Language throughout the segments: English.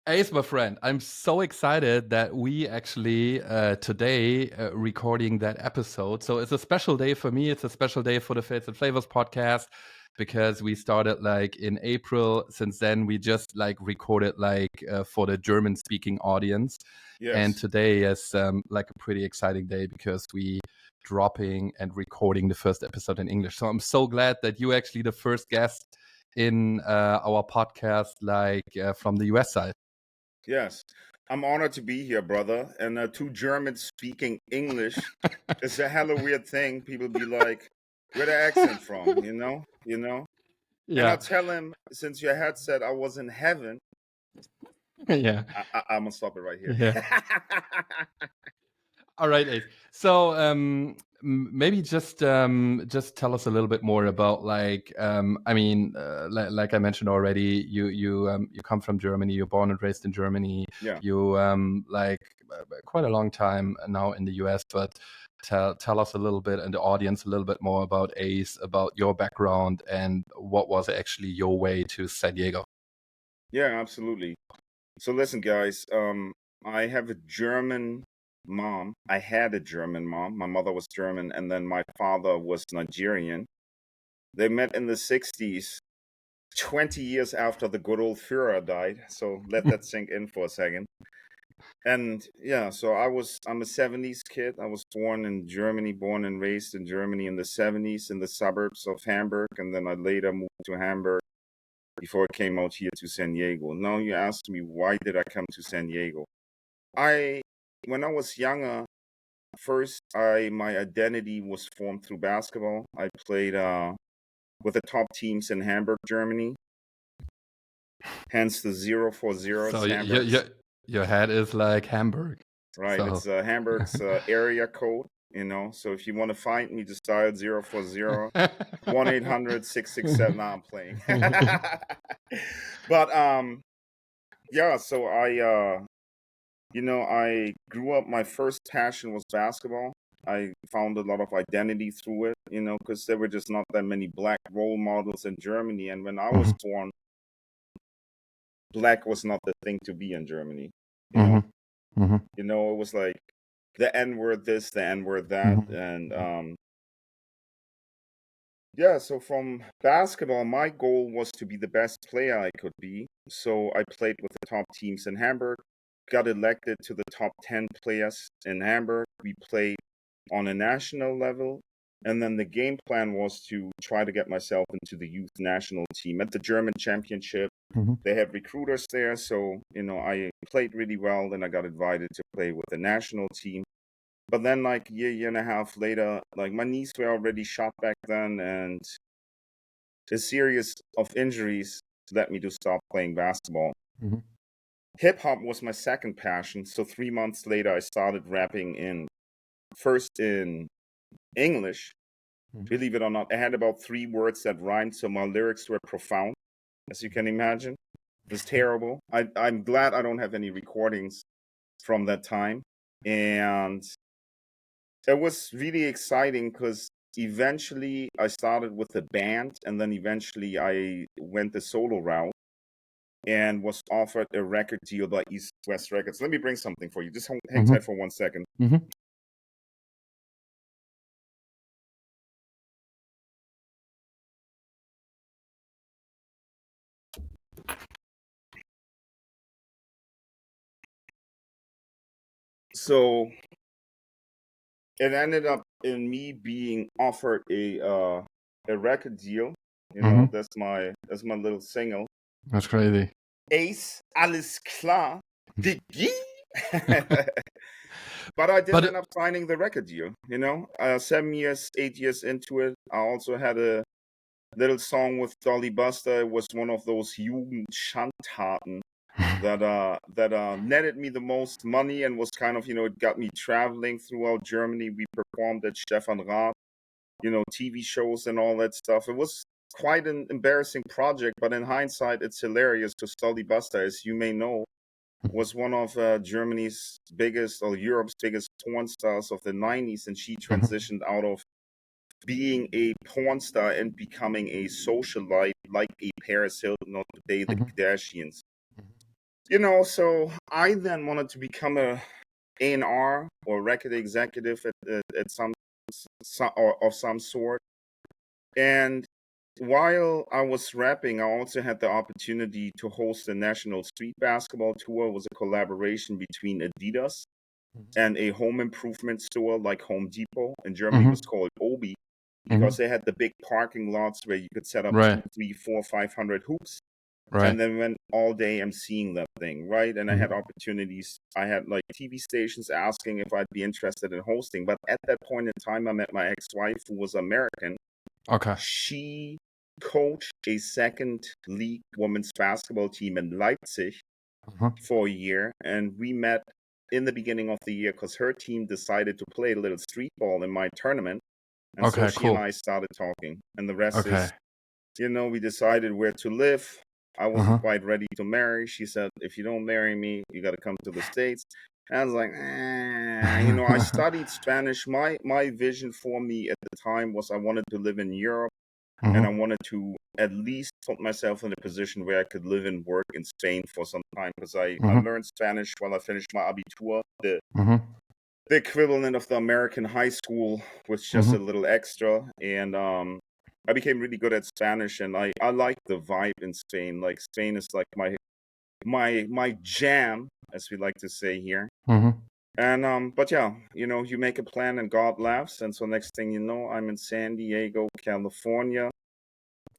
Ace, my friend, I'm so excited that we actually today recording that episode. So it's a special day for me. It's a special day for the Fates and Flavors podcast because we started like in April. Since then, we just like recorded like for the German speaking audience. And Yes. today is like a pretty exciting day because we dropping and recording the first episode in English. So I'm so glad that you actually the first guest in our podcast, like from the US side. Yes. I'm honored to be here, brother. And two Germans speaking English is a hella weird thing. People be like, where the accent from? And I Yeah. tell him, since your headset, I was in heaven. Yeah. I'm gonna stop it right here. Yeah. All right, Ace. So maybe just tell us a little bit more about like I mean like I mentioned already, you come from Germany. You're born and raised in Germany. Yeah. You like quite a long time now in the US, but tell us a little bit and the audience a little bit more about Ace, about your background and what was actually your way to San Diego. Yeah, absolutely. So listen, guys. I have a German mom. I had a German mom. My mother was German, and then my father was Nigerian. They met in the 60s, 20 years after the good old Führer died. So let that sink in for a second. And yeah, so I'm a 70s kid. I was born in Germany, born and raised in Germany in the 70s in the suburbs of Hamburg. And then I later moved to Hamburg before I came out here to San Diego. Now you asked me, why did I come to San Diego? When I was younger, first, my identity was formed through basketball. I played with the top teams in Hamburg, Germany. Hence the 040 So Hamburg. your head is like Hamburg. Right, So it's Hamburg's area code. So if you want to find me, just dial 040 1-800-667. Now I'm playing. But yeah, so I grew up. My first passion was basketball. I found a lot of identity through it, because there were just not that many black role models in Germany. And when I was born, black was not the thing to be in Germany. It was like the N-word this, the N-word that. And yeah, so from basketball, my goal was to be the best player I could be. So I played with the top teams in Hamburg, got elected to the top 10 players in Hamburg. We played on a national level. And then the game plan was to try to get myself into the youth national team at the German championship. They had recruiters there. So, I played really well. Then I got invited to play with the national team. But then, like a year and a half later, like my knees were already shot back then, and a series of injuries led me to stop playing basketball. Hip hop was my second passion. So 3 months later, I started rapping first in English. Believe it or not, I had about 3 words that rhymed, so my lyrics were profound, as you can imagine. It was terrible. I'm glad I don't have any recordings from that time. And it was really exciting because eventually I started with a band, and then eventually I went the solo route and was offered a record deal by East West Records. Let me bring something for you. Just hang tight for 1 second. So it ended up in me being offered a record deal. That's my little single. That's crazy. Ace, alles klar, Digi. But I didn't end up signing the record deal. 7 years, 8 years into it, I also had a little song with Dolly Buster. It was one of those Jugendschandtaten that netted me the most money and was kind of, it got me traveling throughout Germany. We performed at Stefan Raab, TV shows and all that stuff. It was quite an embarrassing project, but in hindsight, it's hilarious because Dolly Buster, as you may know, was one of Germany's biggest or Europe's biggest porn stars of the 90s, and she transitioned out of being a porn star and becoming a socialite like a Paris Hilton or today the Kardashians. So I then wanted to become a A&R or record executive at some or of some sort. And while I was rapping, I also had the opportunity to host a national street basketball tour. It was a collaboration between Adidas and a home improvement store like Home Depot. In Germany, it Mm-hmm. was called Obi Mm-hmm. because they had the big parking lots where you could set up Right. 2, 3, 4, 500 hoops Right. and then went all day emceeing that thing, right? And I had Mm-hmm. opportunities. I had like TV stations asking if I'd be interested in hosting. But at that point in time, I met my ex-wife, who was American. Okay. She coached a second league women's basketball team in Leipzig Uh-huh. for a year, and we met in the beginning of the year because her team decided to play a little street ball in my tournament. And so Okay, she and cool. I started talking, and the rest Okay. is, we decided where to live. I wasn't Uh-huh. quite ready to marry. She said, if you don't marry me, you got to come to the States. And I was like, I studied Spanish. My vision for me at the time was I wanted to live in Europe, and I Mm-hmm. wanted to at least put myself in a position where I could live and work in Spain for some time, because I Mm-hmm. learned Spanish while I finished my Abitur, Mm-hmm. the equivalent of the American high school with just Mm-hmm. a little extra. And I became really good at Spanish, and I like the vibe in Spain. Like Spain is like my jam, as we like to say here. Mm-hmm. And but yeah, you make a plan and God laughs, and so next thing you know, I'm in San Diego, California,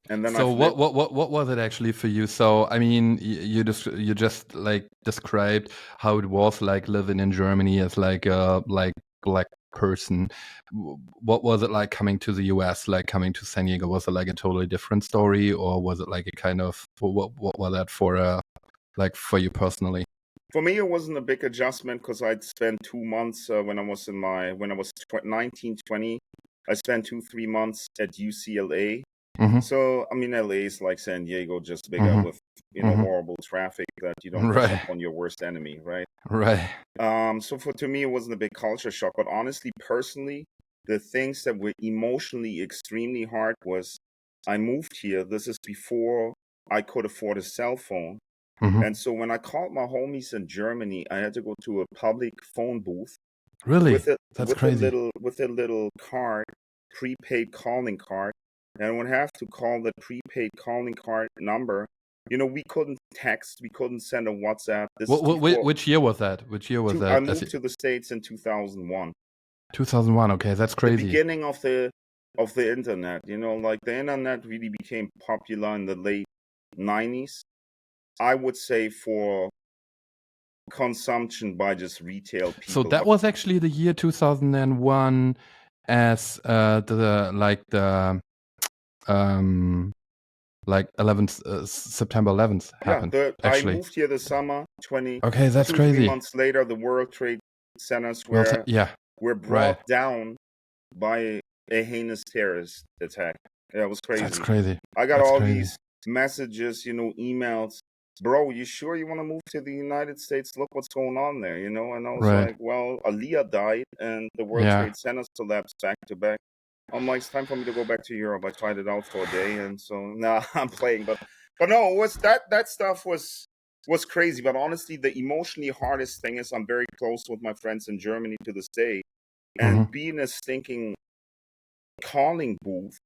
and then So I've lived. what was it actually for you? So I mean, you just like described how it was like living in Germany as like a like black person. What was it like coming to the US, like coming to San Diego? Was it like a totally different story, or was it like a kind of what was that for like for you personally? For me, it wasn't a big adjustment because I'd spent 2 months when I was 19, 20. I spent 2, 3 months at UCLA. Mm-hmm. So, I mean, LA is like San Diego, just bigger Mm-hmm. with, Mm-hmm. horrible traffic that you don't wish Right. upon your worst enemy, right? Right. So to me, it wasn't a big culture shock, but honestly, personally, the things that were emotionally extremely hard was I moved here. This is before I could afford a cell phone. Mm-hmm. And so when I called my homies in Germany, I had to go to a public phone booth Really? with a That's crazy. little card, prepaid calling card, and I would have to call the prepaid calling card number. We couldn't text, we couldn't send a WhatsApp. This is before Which year was that? Which year was I that? moved to the States in 2001, 2001. Okay, that's the crazy. beginning of the internet. Like the internet really became popular in the late 90s. I would say for consumption by just retail So people. that But was actually the year 2001 as um like 11th September 11th yeah, happened I actually. moved here this summer. Okay, that's 3 crazy. months later, the World Trade Centers Yeah, were right. brought down by a heinous terrorist attack. Yeah, it was That's crazy. crazy. I got That's all crazy. these messages, emails. Bro, you sure you want to move to the United States? Look what's going on there, And I was Right. like, well, Aaliyah died and the World Yeah. Trade Centers collapsed back to back. I'm like, it's time for me to go back to Europe. I tried it out for a day, and so now I'm playing. But no, it was that stuff was crazy. But honestly, the emotionally hardest thing is I'm very close with my friends in Germany to this day, and Mm-hmm. being a stinking calling booth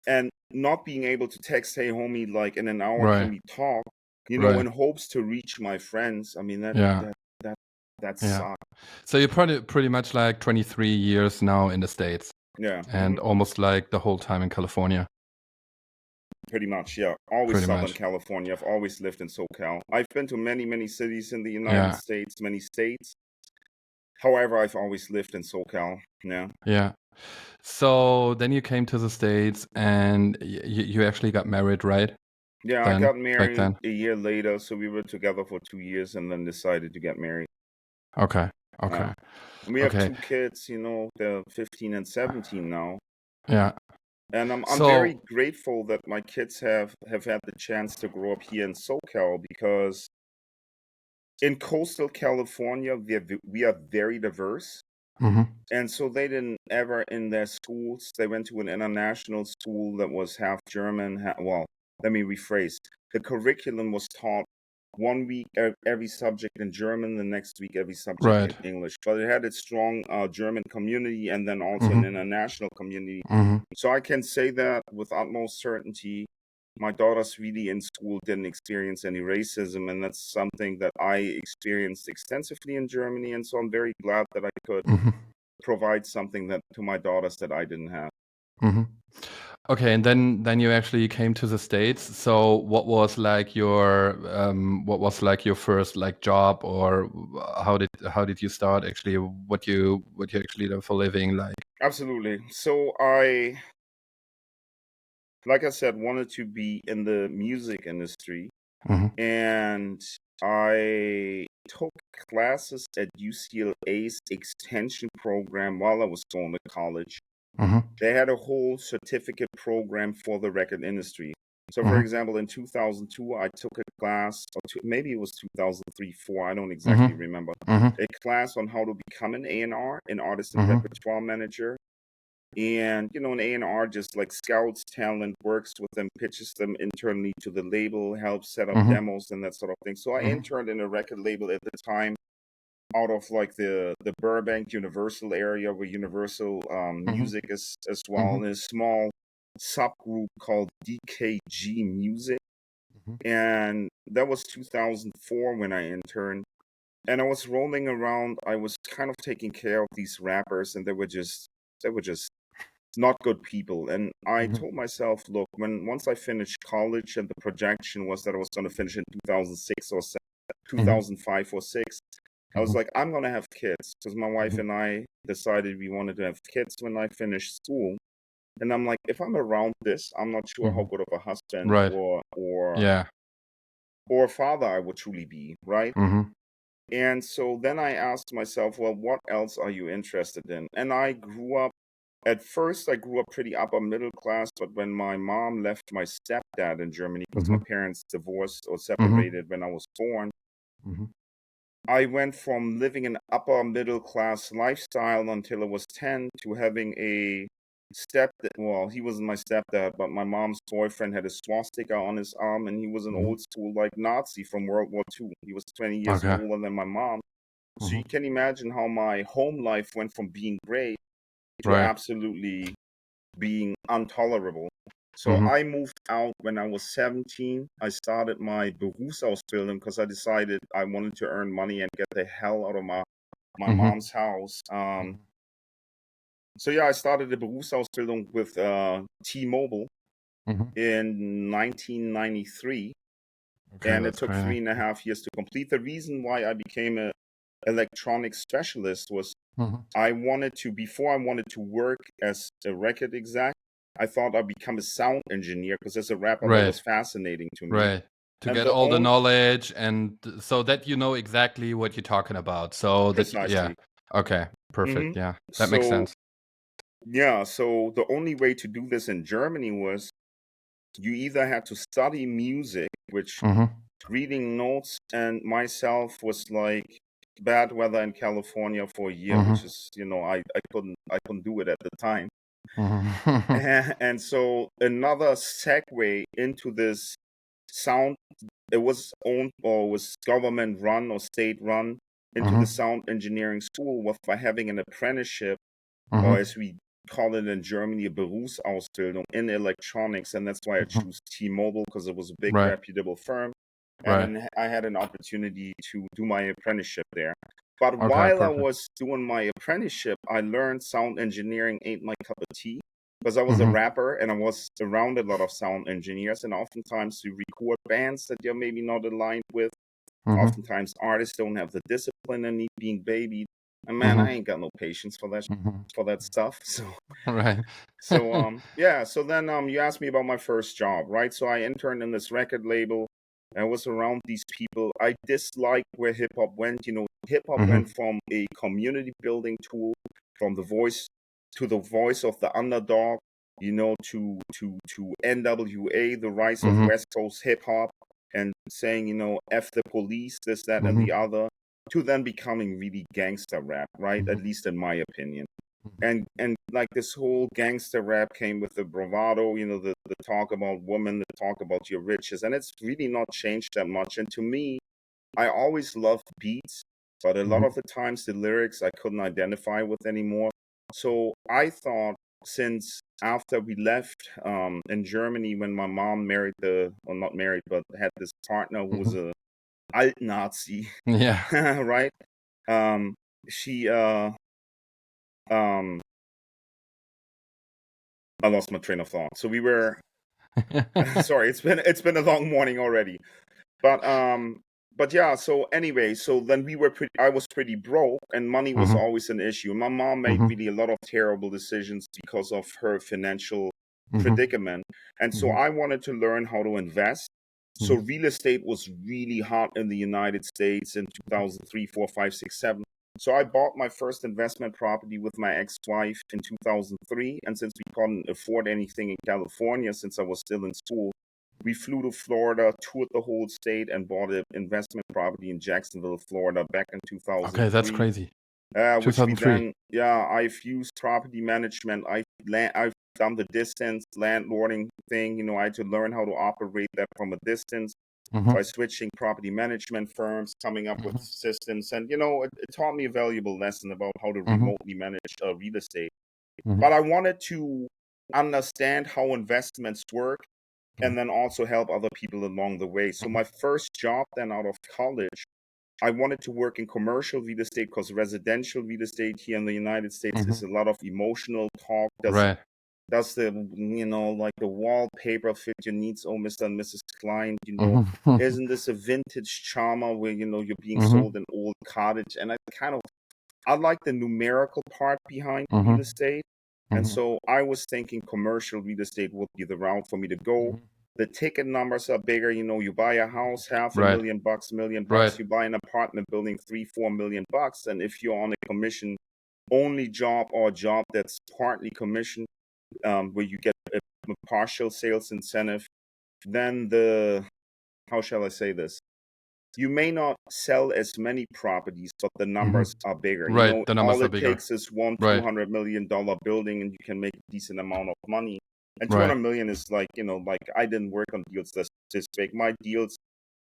and not being able to text, hey homie, like in an hour can Right. we talk, Right. in hopes to reach my friends. I mean Yeah. that Yeah. sucked. So you're pretty much like 23 years now in the States Yeah, and almost like the whole time in California. pretty much. Yeah, always Pretty Southern much. California. I've always lived in SoCal. I've been to many cities in the United Yeah. States, many states. However, I've always lived in SoCal. Yeah. Yeah. So then you came to the States and you actually got married, right? Yeah, I Then, got back married then. a year later, so we were together for 2 years and then decided to get married. Okay. Yeah. Okay. And we have Okay. 2 kids, they're 15 and 17 now. Yeah. And I'm So, very grateful that my kids have had the chance to grow up here in SoCal, because in coastal California, we are very diverse. mhm. And so they didn't ever in their schools, they went to an international school that was half German, well, let me rephrase. The curriculum was taught one week every subject in German, the next week every subject in Right. English. But it had its strong German community and then also an Mhm. international community. Mhm. So I can say that with utmost certainty. My daughters really in school didn't experience any racism, and that's something that I experienced extensively in Germany. And so I'm very glad that I could Mhm. provide something that to my daughters that I didn't have. Mhm. Okay, and then you actually came to the States. So what was like your first like job, or how did you start actually? What you actually do for a living? Like. Absolutely. So like I said, wanted to be in the music industry, Mhm. and I took classes at UCLA's extension program while I was going to college. Mhm. They had a whole certificate program for the record industry. So, for Mhm. example, in 2002, I took a class, or maybe it was 2003, 4, I don't exactly Mhm. remember, Mhm. a class on how to become an A&R, an artist and Mhm. repertoire manager. And, an A&R just like scouts talent, works with them, pitches them internally to the label, helps set up Mhm. demos and that sort of thing. So I Mhm. interned in a record label at the time out of like the Burbank Universal area where Universal Mhm. Music is as well, Mhm. in a small subgroup called DKG Music. Mhm. And that was 2004 when I interned. And I was rolling around. I was kind of taking care of these rappers, and they were just not good people. And I Mhm. told myself, look, once I finished college, and the projection was that I was going to finish in 2006 or Mhm. 2005 or 6, I was Mhm. like, I'm going to have kids, because my wife Mhm. and I decided we wanted to have kids when I finished school. And I'm like, if I'm around this, I'm not sure how Mhm. good of a husband Right. or Yeah. father I would truly be, right? Mhm. And so then I asked myself, well, what else are you interested in? And at first, I grew up pretty upper middle class, but when my mom left my stepdad in Germany, because my Mhm. parents divorced or Mhm. separated when I was born, Mhm. I went from living an upper middle class lifestyle until I was 10 to having a well, he wasn't my stepdad, but my mom's boyfriend had a swastika on his arm, and he was an Mhm. old school like Nazi from World War II. He was 20 years Okay. older than my mom. So Mhm. you can imagine how my home life went from being great to Right. absolutely being intolerable. So Mhm. I moved out when I was 17. I started my Berufsausbildung because I decided I wanted to earn money and get the hell out of my Mhm. mom's house. Mhm. So yeah, I started the Berufsausbildung with T-Mobile Mhm. in 1993, Okay, and it that's took crazy. 3.5 years to complete. The reason why I became a electronics specialist was Mhm. before I wanted to work as a record exec, I thought I'd become a sound engineer, because as a rapper that was Right. fascinating to me. Right. To And get the all the only knowledge and so that you know exactly what you're talking about. So that, yeah. Precisely. Okay. Hmm. Perfect. Yeah. That makes So sense. yeah, so the only way to do this in Germany was you either had to study music, which Mhm. reading notes and myself was like bad weather in California for a year, which Mhm. is, I couldn't do it at the time. Mhm. And so another segue into this sound, it was owned or was government run or state run, into the Mhm. sound engineering school, was by having an apprenticeship, or Mhm. as we call it in Germany, a Berufsausbildung in electronics. And that's why I Mhm. choose T-Mobile, because it was a big Right. reputable firm. And Right. then I had an opportunity to do my apprenticeship there. But Okay, while I perfect. was doing my apprenticeship, I learned sound engineering ain't my cup of tea, because I was a Mhm. rapper and I was around a lot of sound engineers. And oftentimes you record bands that you're maybe not aligned with. Mhm. Oftentimes artists don't have the discipline and need being babied. And man, I Mhm. ain't got no patience Mhm. for that stuff. So Right. yeah, so then you asked me about my first job, right? So I interned in this record label. I was around these people. I disliked where hip hop went. Hip hop went Mhm. from a community building tool, from the voice of the underdog, to NWA, the rise of Mhm. West Coast hip hop, and saying, F the police, this, that, and the Mhm. other, to then becoming really gangster rap, right? At Mhm. least in my opinion. Mhm. And like this whole gangster rap came with the bravado, the talk about women, the talk about your riches, and it's really not changed that much. And to me, I always loved beats, but a lot of the times the lyrics I couldn't identify with anymore. So I thought, since after we left in Germany, when my mom married well, not married, but had this partner who was a alt Nazi, Yeah. right? She um I lost my train of thought. So we were sorry, it's been a long morning already. But yeah, so anyway, so then I was pretty broke, and money was always an issue. My mom made really a lot of terrible decisions because of her financial predicament. And so I wanted to learn how to invest. So real estate was really hot in the United States in 2003, 4, 5, 6, 7. So I bought my first investment property with my ex-wife in 2003. And since we couldn't afford anything in California, since I was still in school, we flew to Florida, toured the whole state, and bought an investment property in Jacksonville, Florida back in Okay, that's 2003. crazy. Which we 2003. then, I've used property management. I've done the distance landlording thing. I had to learn how to operate that from a distance by switching property management firms, coming up with systems. And, it taught me a valuable lesson about how to remotely manage real estate. But I wanted to understand how investments work and then also help other people along the way. So my first job then out of college, I wanted to work in commercial real estate, because residential real estate here in the United States is a lot of emotional talk. Right. Does the, like the wallpaper fit your needs? Oh, Mr. and Mrs. Klein, isn't this a vintage charmer where, you're being sold an old cottage? And I like the numerical part behind real estate. And so I was thinking commercial real estate would be the route for me to go. The ticket numbers are bigger. You buy a house, half a Right. million bucks, $1 million. Right. You buy an apartment building, $3-4 million. And if you're on a commission only job, or a job that's partly commission, where you get a partial sales incentive, then how shall I say this? You may not sell as many properties, but the numbers are bigger. Right. The numbers all are it bigger. takes is one Right. $200 million building, and you can make a decent amount of money. And Right. 200 million is like I didn't work on deals this big. My deals,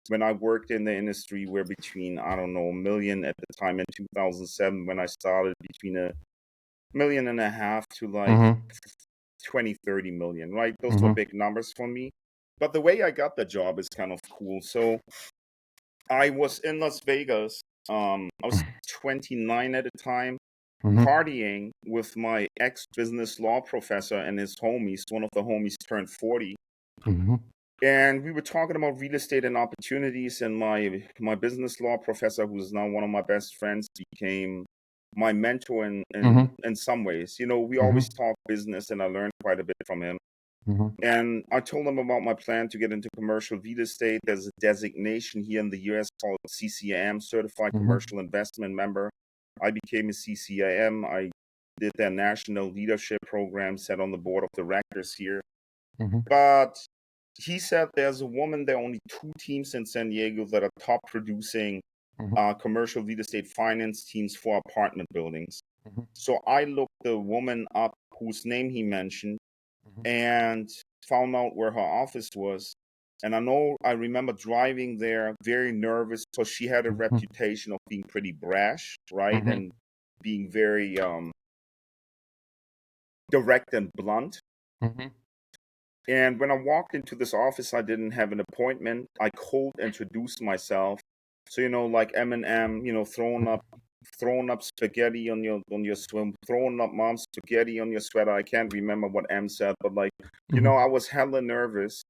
when I worked in the industry, were between, I don't know, $1 million at the time in 2007 when I started, between $1.5 million to like 20, 30 million, right? Those were big numbers for me. But the way I got the job is kind of cool. So I was in Las Vegas. I was 29 at the time, partying with my ex-business law professor and his homies. One of the homies turned 40. And we were talking about real estate and opportunities. And my business law professor, who's now one of my best friends, became my mentor in some ways. We always talk business, and I learned quite a bit from him. And I told him about my plan to get into commercial real estate. There's a designation here in the US called CCIM, Certified Commercial Investment Member. I became a CCIM. I did their national leadership program, sat on the board of directors here. But he said there's a woman, there are only 2 teams in San Diego that are top producing commercial real estate finance teams for apartment buildings. So I looked the woman up whose name he mentioned, and found out where her office was. And I remember driving there very nervous, because she had a reputation of being pretty brash, right? And being very direct and blunt. And when I walked into this office, I didn't have an appointment. I cold introduced myself. So, like Eminem, throwing up spaghetti on your swim, throwing up mom's spaghetti on your sweater. I can't remember what M said, but I was hella nervous,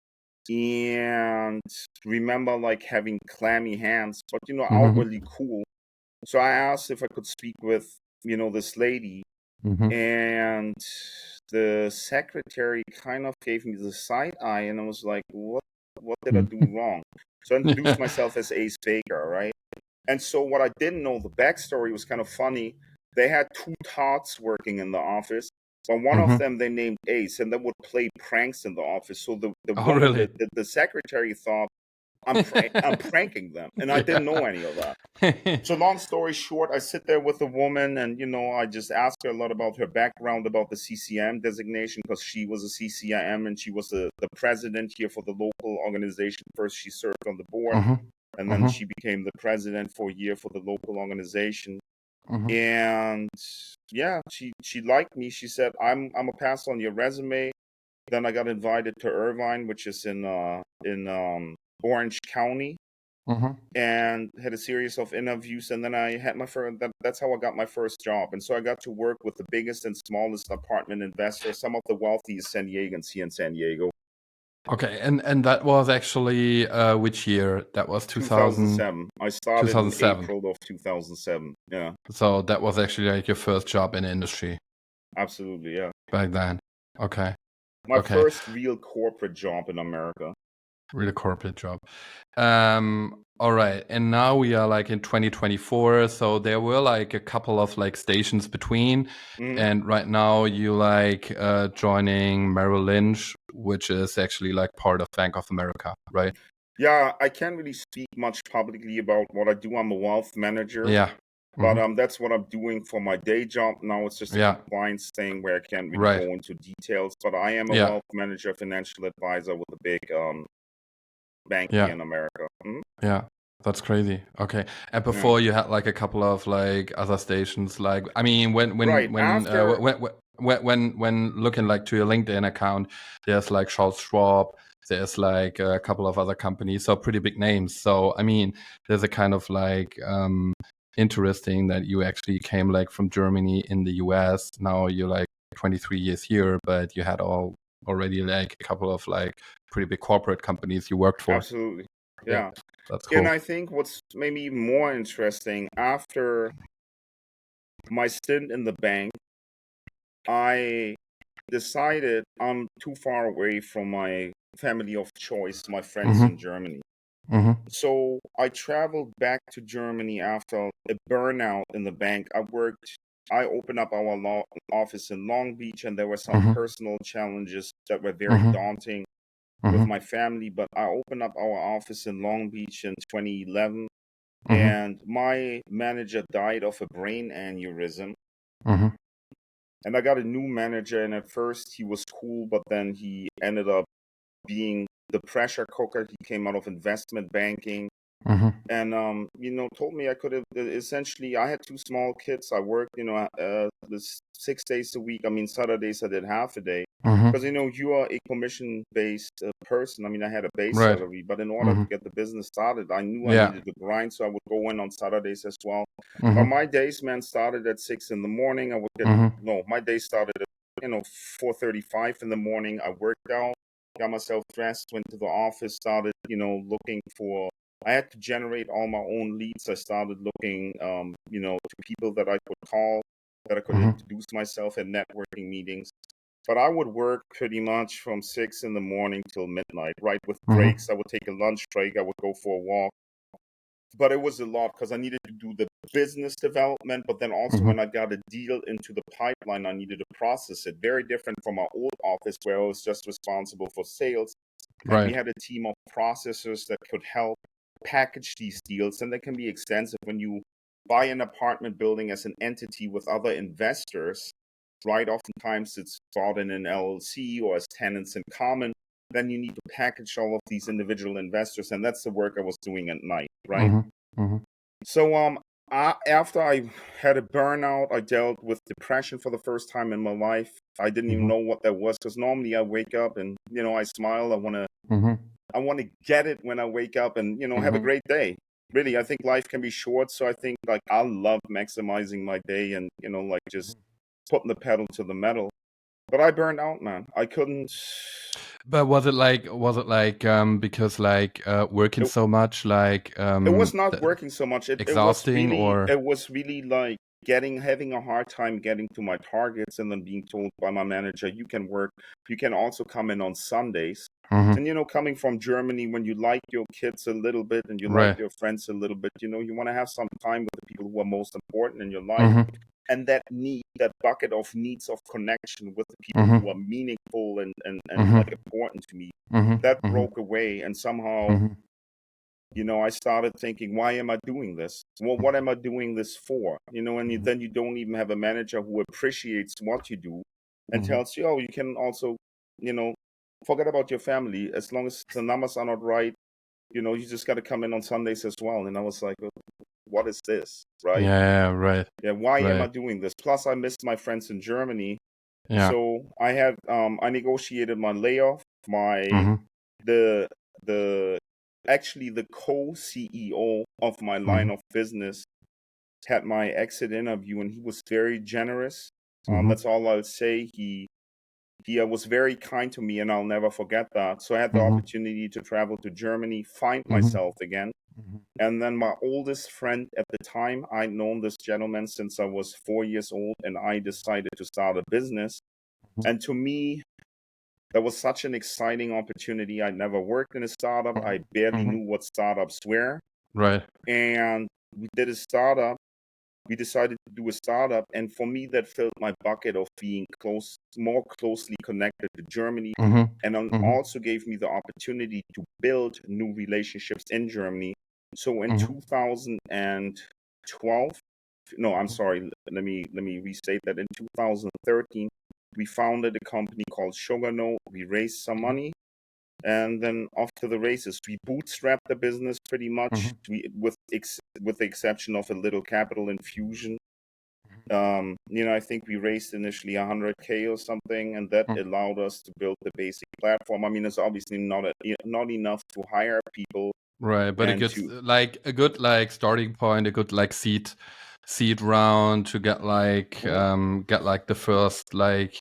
and remember having clammy hands, but outwardly cool. So I asked if I could speak with this lady, and the secretary kind of gave me the side eye, and I was like, what did I do wrong? So I introduced myself as Ace Baker, right? And so what I didn't know, the backstory was kind of funny. They had 2 tots working in the office, but one of them they named Ace, and they would play pranks in the office. So the woman, really? the secretary, thought I'm pranking them, and I didn't know any of that. So long story short, I sit there with the woman, and I just ask her a lot about her background, about the CCM designation, because she was a CCIM, and she was the president here for the local organization. First, she served on the board. and then Mhm. she became the president for a year for the local organization. Mhm. And yeah, she liked me. She said, I'm a pass on your resume. Then I got invited to Irvine, which is in Orange County, Mhm. and had a series of interviews. And then I had my first. That's how I got my first job. And so I got to work with the biggest and smallest apartment investors, some of the wealthiest San Diegans here in San Diego. Okay, and that was actually which year? That was 2007. I started in 2007. April of 2007. Yeah, So that was actually like your first job in the industry absolutely. Yeah, back then. Okay. my Okay. first real corporate job in America. Really corporate job. All right. And now we are like in 2024. So there were like a couple of like stations between. Mhm. And right now you like joining Merrill Lynch, which is actually like part of Bank of America, right? Yeah, I can't really speak much publicly about what I do. I'm a wealth manager, Yeah. but Hmm. that's what I'm doing for my day job. Now it's just a Yeah. compliance thing where I can't really Right. go into details, but I am a Yeah. wealth manager, financial advisor with a big bank here Yeah. in America. Mhm. Yeah. That's crazy. Okay. And Yeah. before you had like a couple of like other stations, like I mean, Right. After, when looking like to your LinkedIn account, there's like Charles Schwab, there's like a couple of other companies, so pretty big names. So I mean, there's a kind of like interesting that you actually came like from Germany in the US. Now you're like 23 years here, but you had already like a couple of like pretty big corporate companies you worked for. absolutely. Yeah, Yeah. that's And cool. I think what's maybe even more interesting, after my stint in the bank, I decided I'm too far away from my family of choice, my friends Mm-hmm. in Germany. Mm-hmm. So I traveled back to Germany after a burnout in the bank. I opened up our law office in Long Beach, and there were some Mm-hmm. personal challenges that were very Mm-hmm. daunting with Mm-hmm. my family. But I opened up our office in Long Beach in 2011, Mm-hmm. and my manager died of a brain aneurysm. Mm-hmm. And I got a new manager, and at first he was cool, but then he ended up being the pressure cooker. He came out of investment banking, Mm-hmm. and told me I could have essentially. I had two small kids. I worked, this 6 days a week. I mean, Saturdays I did half a day Mm-hmm. because you are a commission based person. I mean, I had a base Right. salary, but in order Mm-hmm. to get the business started, I knew I Yeah. needed to grind, so I would go in on Saturdays as well. But Mm-hmm. my days, man, started at 6 in the morning. I would get Mm-hmm. no, my day started at 4:35 in the morning. I worked out, got myself dressed, went to the office, started looking for. I had to generate all my own leads. I started looking, to people that I could call, that I could Mm-hmm. introduce myself at networking meetings. But I would work pretty much from 6 in the morning till midnight, right? With Mm-hmm. breaks, I would take a lunch break. I would go for a walk. But it was a lot because I needed to do the business development. But then also, Mm-hmm. when I got a deal into the pipeline, I needed to process it. Very different from my old office where I was just responsible for sales. And we Right. had a team of processors that could help package these deals. And they can be extensive when you buy an apartment building as an entity with other investors, right? Oftentimes it's bought in an LLC or as tenants in common. Then you need to package all of these individual investors. And that's the work I was doing at night, right? Mm-hmm. Mm-hmm. So after I had a burnout, I dealt with depression for the first time in my life. I didn't even Mm-hmm. know what that was because normally I wake up and I smile. Mm-hmm. I want to get it when I wake up and have a Mm-hmm. great day. Really, I think life can be short, so I think like I love maximizing my day and like just putting the pedal to the metal. But I burned out, man. I couldn't. But was it like because like working It, so much like it was not working so much. exhausting or It was really like having a hard time getting to my targets, and then being told by my manager, you can also come in on Sundays. mm-hmm. And coming from Germany, when you like your kids a little bit and you like Right. your friends a little bit, you want to have some time with the people who are most important in your life. Mm-hmm. And that bucket of needs of connection with the people Mm-hmm. who are meaningful and Mm-hmm. like important to me, Mm-hmm. that Mm-hmm. broke away. And somehow, Mm-hmm. I started thinking, why am I doing this? Well, what am I doing this for? And then you don't even have a manager who appreciates what you do and Mm-hmm. tells you, oh, you can also, you know, forget about your family. As long as the numbers are not right, you just got to come in on Sundays as well. And I was like, what is this, right? Yeah, right. Yeah, why am I Right. doing this? Plus, I missed my friends in Germany. Yeah. So I negotiated my layoff. Mm-hmm. The the actually the co-CEO of my line Mm-hmm. of business had my exit interview, and he was very generous. Mm-hmm. That's all I'll say. He was very kind to me, and I'll never forget that. So I had the Mm-hmm. opportunity to travel to Germany, find Mm-hmm. myself again. And then my oldest friend at the time, I'd known this gentleman since I was 4 years old, and I decided to start a business. And to me, that was such an exciting opportunity. I'd never worked in a startup. I barely Mm-hmm. knew what startups were. Right. And we did a startup. We decided to do a startup. And for me, that filled my bucket of being more closely connected to Germany. Mm-hmm. And then Mm-hmm. also gave me the opportunity to build new relationships in Germany. So in Mm-hmm. 2012, no, I'm sorry, let me restate that. In 2013, we founded a company called Sugarno. We raised some money, and then off to the races. We bootstrapped the business pretty much, with the exception of a little capital infusion. I think we raised initially 100K or something, and that Mm-hmm. allowed us to build the basic platform. I mean, it's obviously not enough to hire people Right, but and to a good like starting point, a good like seed round to get like the first like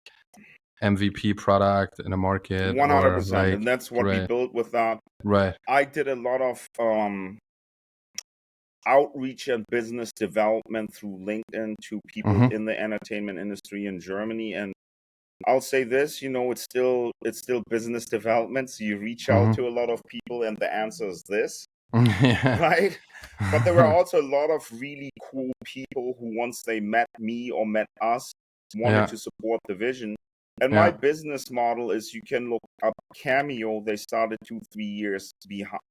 MVP product in a market or 100%, like and that's what we right, built with that. right. I did a lot of outreach and business development through LinkedIn to people Mm-hmm. in the entertainment industry in Germany. And I'll say this, it's still business development. So you reach out Mm-hmm. to a lot of people, and the answer is this, Yeah. right? But there were also a lot of really cool people who, once they met me or met us, wanted Yeah. to support the vision. And my Yeah. business model is, you can look up Cameo. They started 2-3 years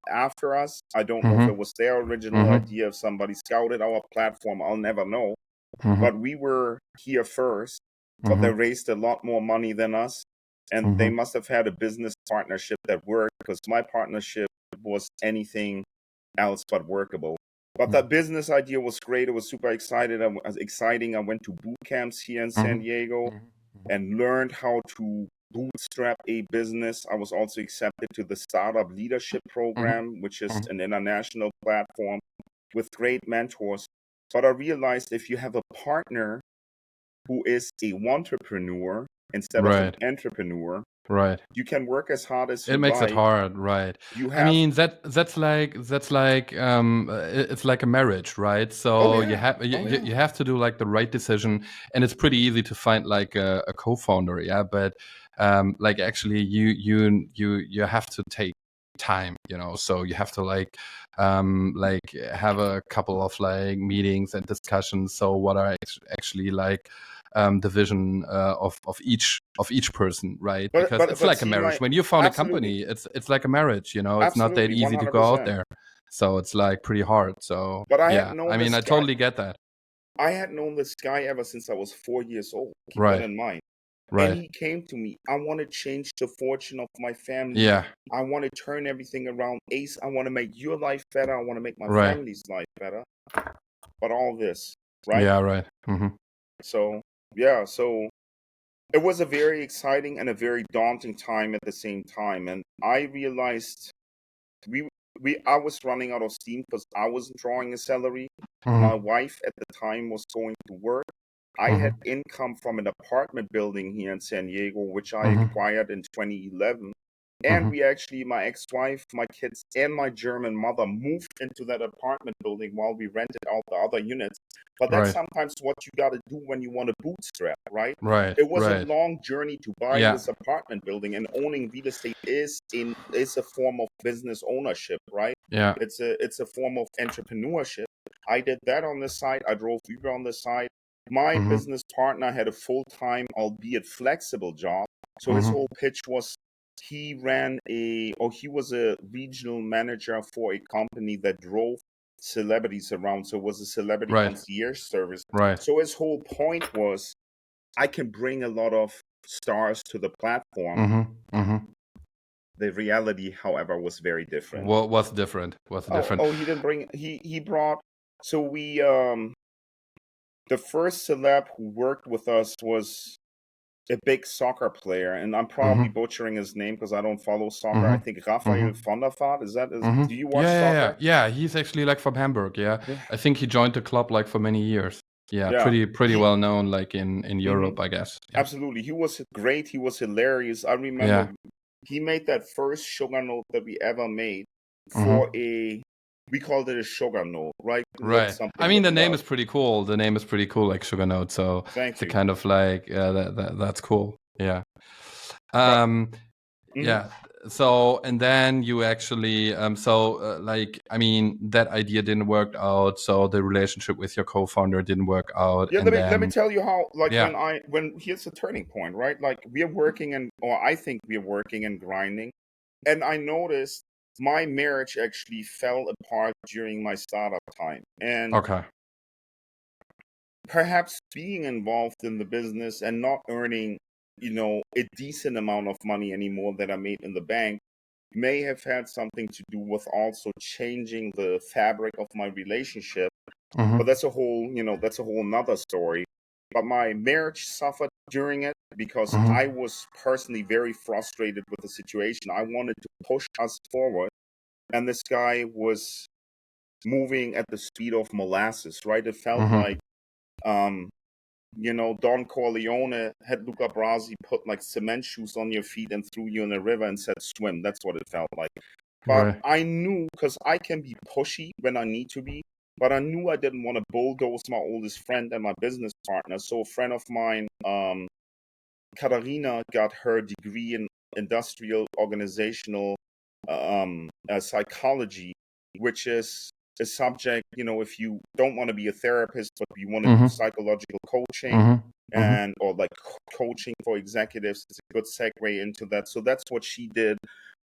after us. I don't know if it Mm-hmm. was their original Mm-hmm. idea, if somebody scouted our platform. I'll never know. Mm-hmm. But we were here first, but they Mm-hmm. raised a lot more money than us. And they Mm-hmm. must have had a business partnership that worked, because my partnership was anything else but workable. But the business idea was great. It was super exciting. I went to boot camps here in San Diego and learned how to bootstrap a business. I was also accepted to the Startup Leadership Mm-hmm. Program, which is an international platform with great mentors. But I realized, if you have a partner who is a entrepreneur instead of an Right. entrepreneur, Right. you can work as hard as It you makes it like. hard, right? You I have, mean that's like it's like a marriage, right? oh So yeah, oh yeah. you have to do like the right decision, and it's pretty easy to find like a co-founder, yeah. But like actually you have to take time, so you have to like have a couple of like meetings and discussions. So what are actually like the vision of each person, right? But Because but it's but like a see, marriage. my When you found a absolutely, company, it's like a marriage. It's not that absolutely, easy to go out 100%. there. So it's like pretty hard. So But I had yeah, I known mean, this I guy. totally get that. I had known this guy ever since I was 4 years old. Keep that Right, in mind. And right. he came to me. I want to change the fortune of my family. Yeah, I want to turn everything around. Ace, I want to make your life better. I want to make my right. family's life better. But all this, right? Yeah, right. Mm-hmm. So, yeah, so it was a very exciting and a very daunting time at the same time. And I realized we I was running out of steam because I wasn't drawing a salary. My Mm-hmm. wife at the time was going to work. I had Mm-hmm. income from an apartment building here in San Diego, which I Mm-hmm. acquired in 2011. And Mm-hmm. we actually, my ex-wife, my kids, and my German mother moved into that apartment building while we rented out the other units. But that's Right, sometimes what you got to do when you want to bootstrap, right? right, It was a right. long journey to buy Yeah. this apartment building, and owning real estate is a form of business ownership, right? Yeah. It's a form of entrepreneurship. I did that on the side. I drove Uber on the side. My Mm-hmm. business partner had a full-time, albeit flexible job. So his Mm-hmm. whole pitch was, he was a regional manager for a company that drove celebrities around. So it was a celebrity Right, concierge service. right. So his whole point was, I can bring a lot of stars to the platform. Mm-hmm. Mm-hmm. The reality, however, was very different. What was different? What's different? Oh, he didn't bring. He brought. So we the first celeb who worked with us was a big soccer player, and I'm probably Mm-hmm. butchering his name because I don't follow soccer. I Mm-hmm. think Rafael Mm-hmm. van der Vaart. Mm-hmm. Do you watch Yeah. soccer? Yeah. He's actually like from Hamburg. Yeah, Yeah. I think he joined the club like for many years. Yeah, Yeah. pretty He. well known like in Mhm. Europe, I guess. Yeah. Absolutely. He was great. He was hilarious. I remember Yeah. he made that first sugar note that we ever made for Mm-hmm. we called it a sugar note, right? Like Right. I something mean, with the name love. is pretty cool. The name is pretty cool, like Sugar Note. So Thank it's a you. kind of like that's cool. Yeah. But Um. mhm. Yeah. So and then you actually like I mean that idea didn't work out. So the relationship with your co-founder didn't work out, Yeah, and let me then tell you how, like, yeah. when here's the turning point, right? Like, we are working and or I think we are working and grinding, and I noticed my marriage actually fell apart during my startup time, and Okay. perhaps being involved in the business and not earning, a decent amount of money anymore that I made in the bank may have had something to do with also changing the fabric of my relationship. But Mm-hmm. that's a whole nother story. But my marriage suffered during it because I Mm-hmm. was personally very frustrated with the situation. I wanted to push us forward, and this guy was moving at the speed of molasses, right? It felt Mm-hmm. like, um, Don Corleone had Luca Brasi put like cement shoes on your feet and threw you in a river and said swim. That's what it felt like. But Right. I knew, because I can be pushy when I need to be, but I knew I didn't want to bulldoze my oldest friend and my business partner. So a friend of mine, Katarina, got her degree in industrial organizational psychology, which is a subject, if you don't want to be a therapist, but you want to do Mm-hmm. psychological coaching Mm-hmm. Mm-hmm. and or like coaching for executives, it's a good segue into that. So that's what she did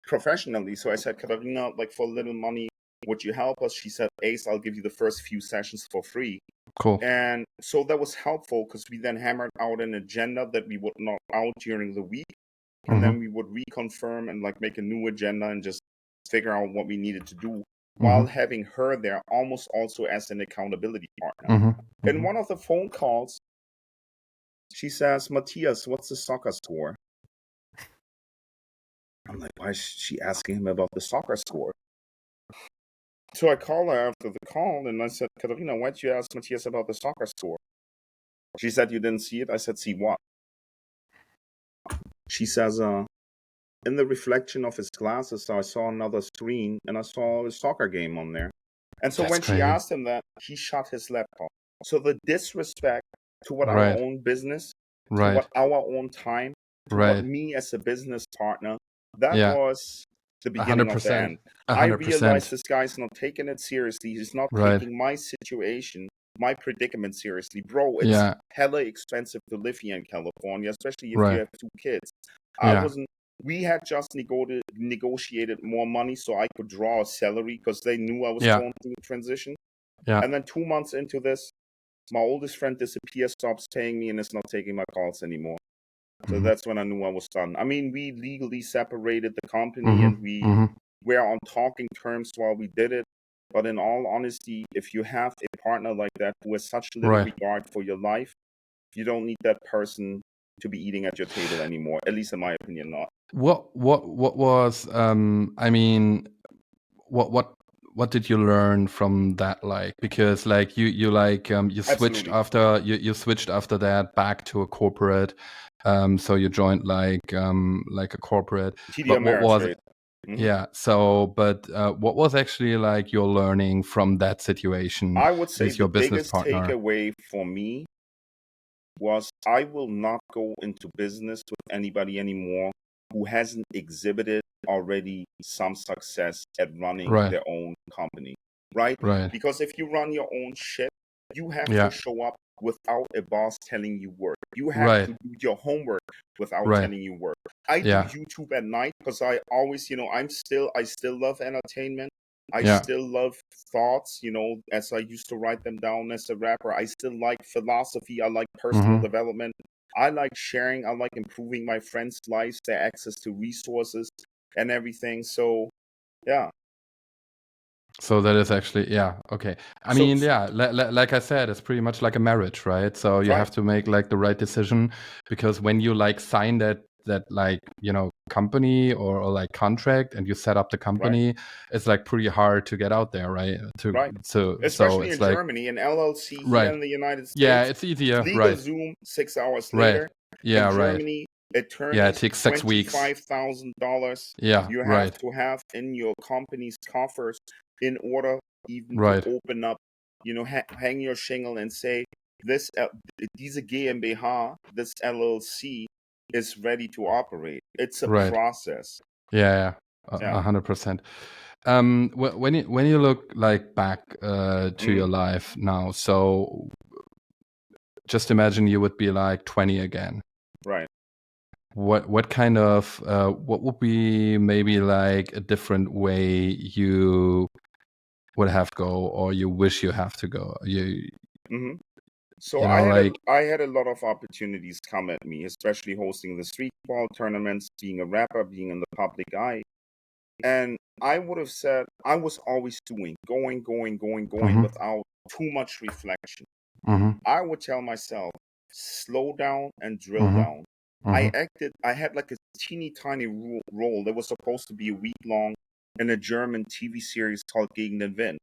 professionally. So I said, Katarina, like, for little money, would you help us? She said, Ace, I'll give you the first few sessions for free. Cool. And so that was helpful because we then hammered out an agenda that we would knock out during the week. And then Mm-hmm. we would reconfirm and like make a new agenda and just figure out what we needed to do while Mm-hmm. having her there almost also as an accountability partner. Mm-hmm. In Mm-hmm. one of the phone calls, she says, Matthias, what's the soccer score? I'm like, why is she asking him about the soccer score? So I call her after the call and I said, Katarina, why'd you ask Matthias about the soccer score? She said, you didn't see it? I said, see what? She says, in the reflection of his glasses, I saw another screen and I saw a soccer game on there. And so That's when she crazy. asked him that, he shut his laptop. So the disrespect to what our Right. own business, to what Right. our own time, to what Right. me as a business partner, that Yeah. was the A beginning hundred of the percent. end. A I hundred realized percent. this guy's not taking it seriously. He's not Right. taking my situation, my predicament seriously. Bro, it's Yeah. hella expensive to live here in California, especially if you Right. have two kids. I Yeah. wasn't We had just negotiated more money so I could draw a salary because they knew I was Yeah. going through a transition. Yeah. And then 2 months into this, my oldest friend disappears, stops paying me, and is not taking my calls anymore. So Mm-hmm. that's when I knew I was done. I mean, we legally separated the company and Mm-hmm. we Mm-hmm. were on talking terms while we did it. But in all honesty, if you have a partner like that who has such little Right. regard for your life, you don't need that person to be eating at your table anymore. At least in my opinion, not. What was I mean what what what did you learn from that, like, because like you like Absolutely. you switched after that back to a corporate, so you joined like a corporate, TD but what was Ameritrade. Hmm. yeah, so but what was actually like your learning from that situation I would say with the your business biggest partner? takeaway for me was I will not go into business with anybody anymore who hasn't exhibited already some success at running Right. their own company, right? Right. Because if you run your own shit, you have to Yeah. show up without a boss telling you work. You have Right. to do your homework without Right. telling you work. I do Yeah. YouTube at night because I always, I still love entertainment. I Yeah. still love thoughts, as I used to write them down as a rapper. I still like philosophy. I like personal Mm-hmm. development. I like sharing. I like improving my friends' lives, their access to resources. and everything. So yeah. So that is actually, yeah, okay. I So mean, yeah, like I said, it's pretty much like a marriage, right? So you right, have to make like the right decision, because when you like sign that like, you know, company or like contract, and you set up the right, company, it's like pretty hard to get out there, right? right. So Especially it's in like, Germany, an LLC here right. in the United Yeah, States, it's easier, legal right. Zoom 6 hours Right. later. In Yeah, right. Germany, Yeah, it attorneys, takes 6 weeks. $25,000 Yeah, you have right. to have in your company's coffers in order even to Right. open up, hang your shingle and say, diese GmbH, this LLC is ready to operate. It's a Right. process. Yeah, Yeah. 100%. When you look like back to your life now, so just imagine you would be like 20 again. Right. What kind of what would be maybe like a different way you would have go, or you wish you have to go? hmm So You know, like, I had a lot of opportunities come at me, especially hosting the street ball tournaments, being a rapper, being in the public eye. And I would have said I was always going mm-hmm, without too much reflection. mm-hmm, I would tell myself, slow down and drill mm-hmm, down. mm-hmm, I had like a teeny tiny role that was supposed to be a week long in a German TV series called Gegen den Wind.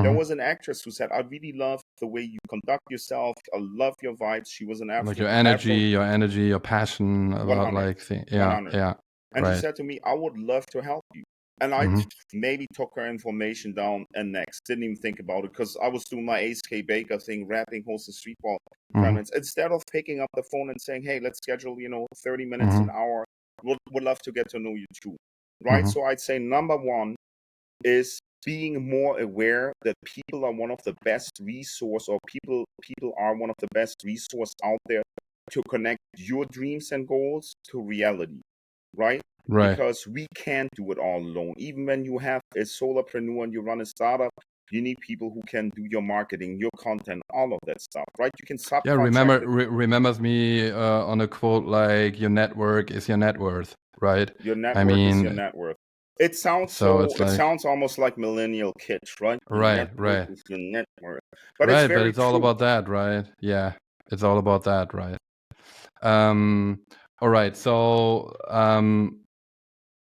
There mm-hmm. was an actress who said, I really love the way you conduct yourself. I love your vibes. She was an Like Afro your passion about 100, like yeah, 100. yeah, And she right. said to me, I would love to help you. And I Mm-hmm, maybe took her information down and next. Didn't even think about it because I was doing my Ace K Baker thing, rapping, hosting street ball mm-hmm, tournaments. Instead of picking up the phone and saying, hey, let's schedule, 30 minutes, mm-hmm, an hour, would love to get to know you too. Right? mm-hmm, So I'd say number one is being more aware that people are one of the best resource, or people are one of the best resource out there to connect your dreams and goals to reality, right? right. Because we can't do it all alone. Even when you have a solopreneur and you run a startup, you need people who can do your marketing, your content, all of that stuff, right? You can Yeah, subcontract it. remembers me on a quote like, your network is your net worth, right? Your I network is your mean, net worth. so it's It like, sounds almost like millennial kitsch, right? Your right, network right, is your net worth. But it's right. But very it's all true. about that, right? Yeah, it's all about that, right? All right. So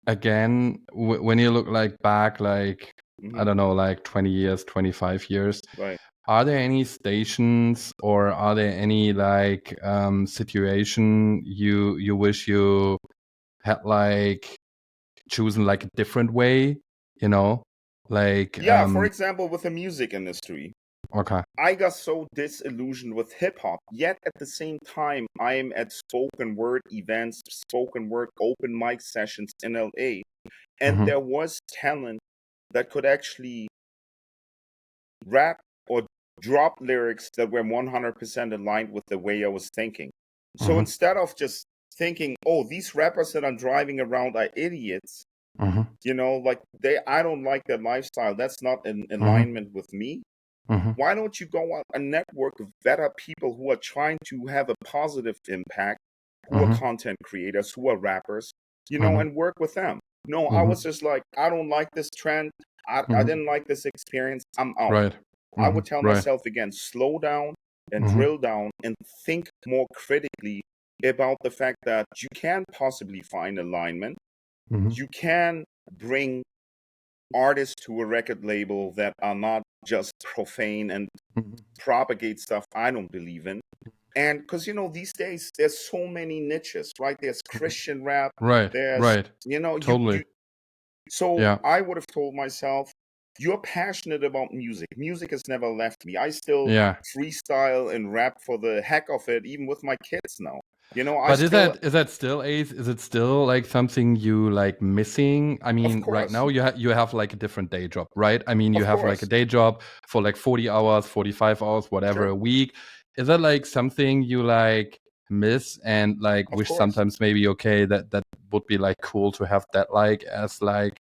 again, when you look like back, like, I hmm don't know, like 20 years, 25 years, Right. are there any stations, or are there any like situation you wish you had like chosen like a different way, you know? Like, Yeah, for example, with the music industry, okay. I got so disillusioned with hip hop, yet at the same time, I am at spoken word events, spoken word open mic sessions in LA, and Mm-hmm, there was talent that could actually rap or drop lyrics that were 100% aligned with the way I was thinking. So mm-hmm, instead of just thinking, oh, these rappers that I'm driving around are idiots, mm-hmm, like I don't like their lifestyle. That's not in mm-hmm, alignment with me. mm-hmm, Why don't you go out a network of better people who are trying to have a positive impact, who are mm-hmm, content creators, who are rappers, mm-hmm, and work with them? No, I mm-hmm, was just like, I don't like this trend. I mm-hmm, didn't like this experience. I'm out. right. I Mm-hmm, would tell right. myself again, slow down and Mm-hmm, drill down and think more critically about the fact that you can possibly find alignment. mm-hmm, You can bring artists to a record label that are not just profane and mm-hmm. propagate stuff I don't believe in. And because, these days there's so many niches, right? There's Christian rap, Right, there's, right. you Totally. so Yeah, I would have told myself, you're passionate about music. Music has never left me. I still yeah. freestyle and rap for the heck of it, even with my kids now. I But still, is that still, Ace? Is it still like something you like missing? I of mean, right course, now you have like a different day job, right? I mean, you of have like a course, day job for like 40 hours, 45 hours, whatever sure, a week. Is that like something you like miss, and like of wish course. sometimes maybe, okay, that would be like cool to have that like as like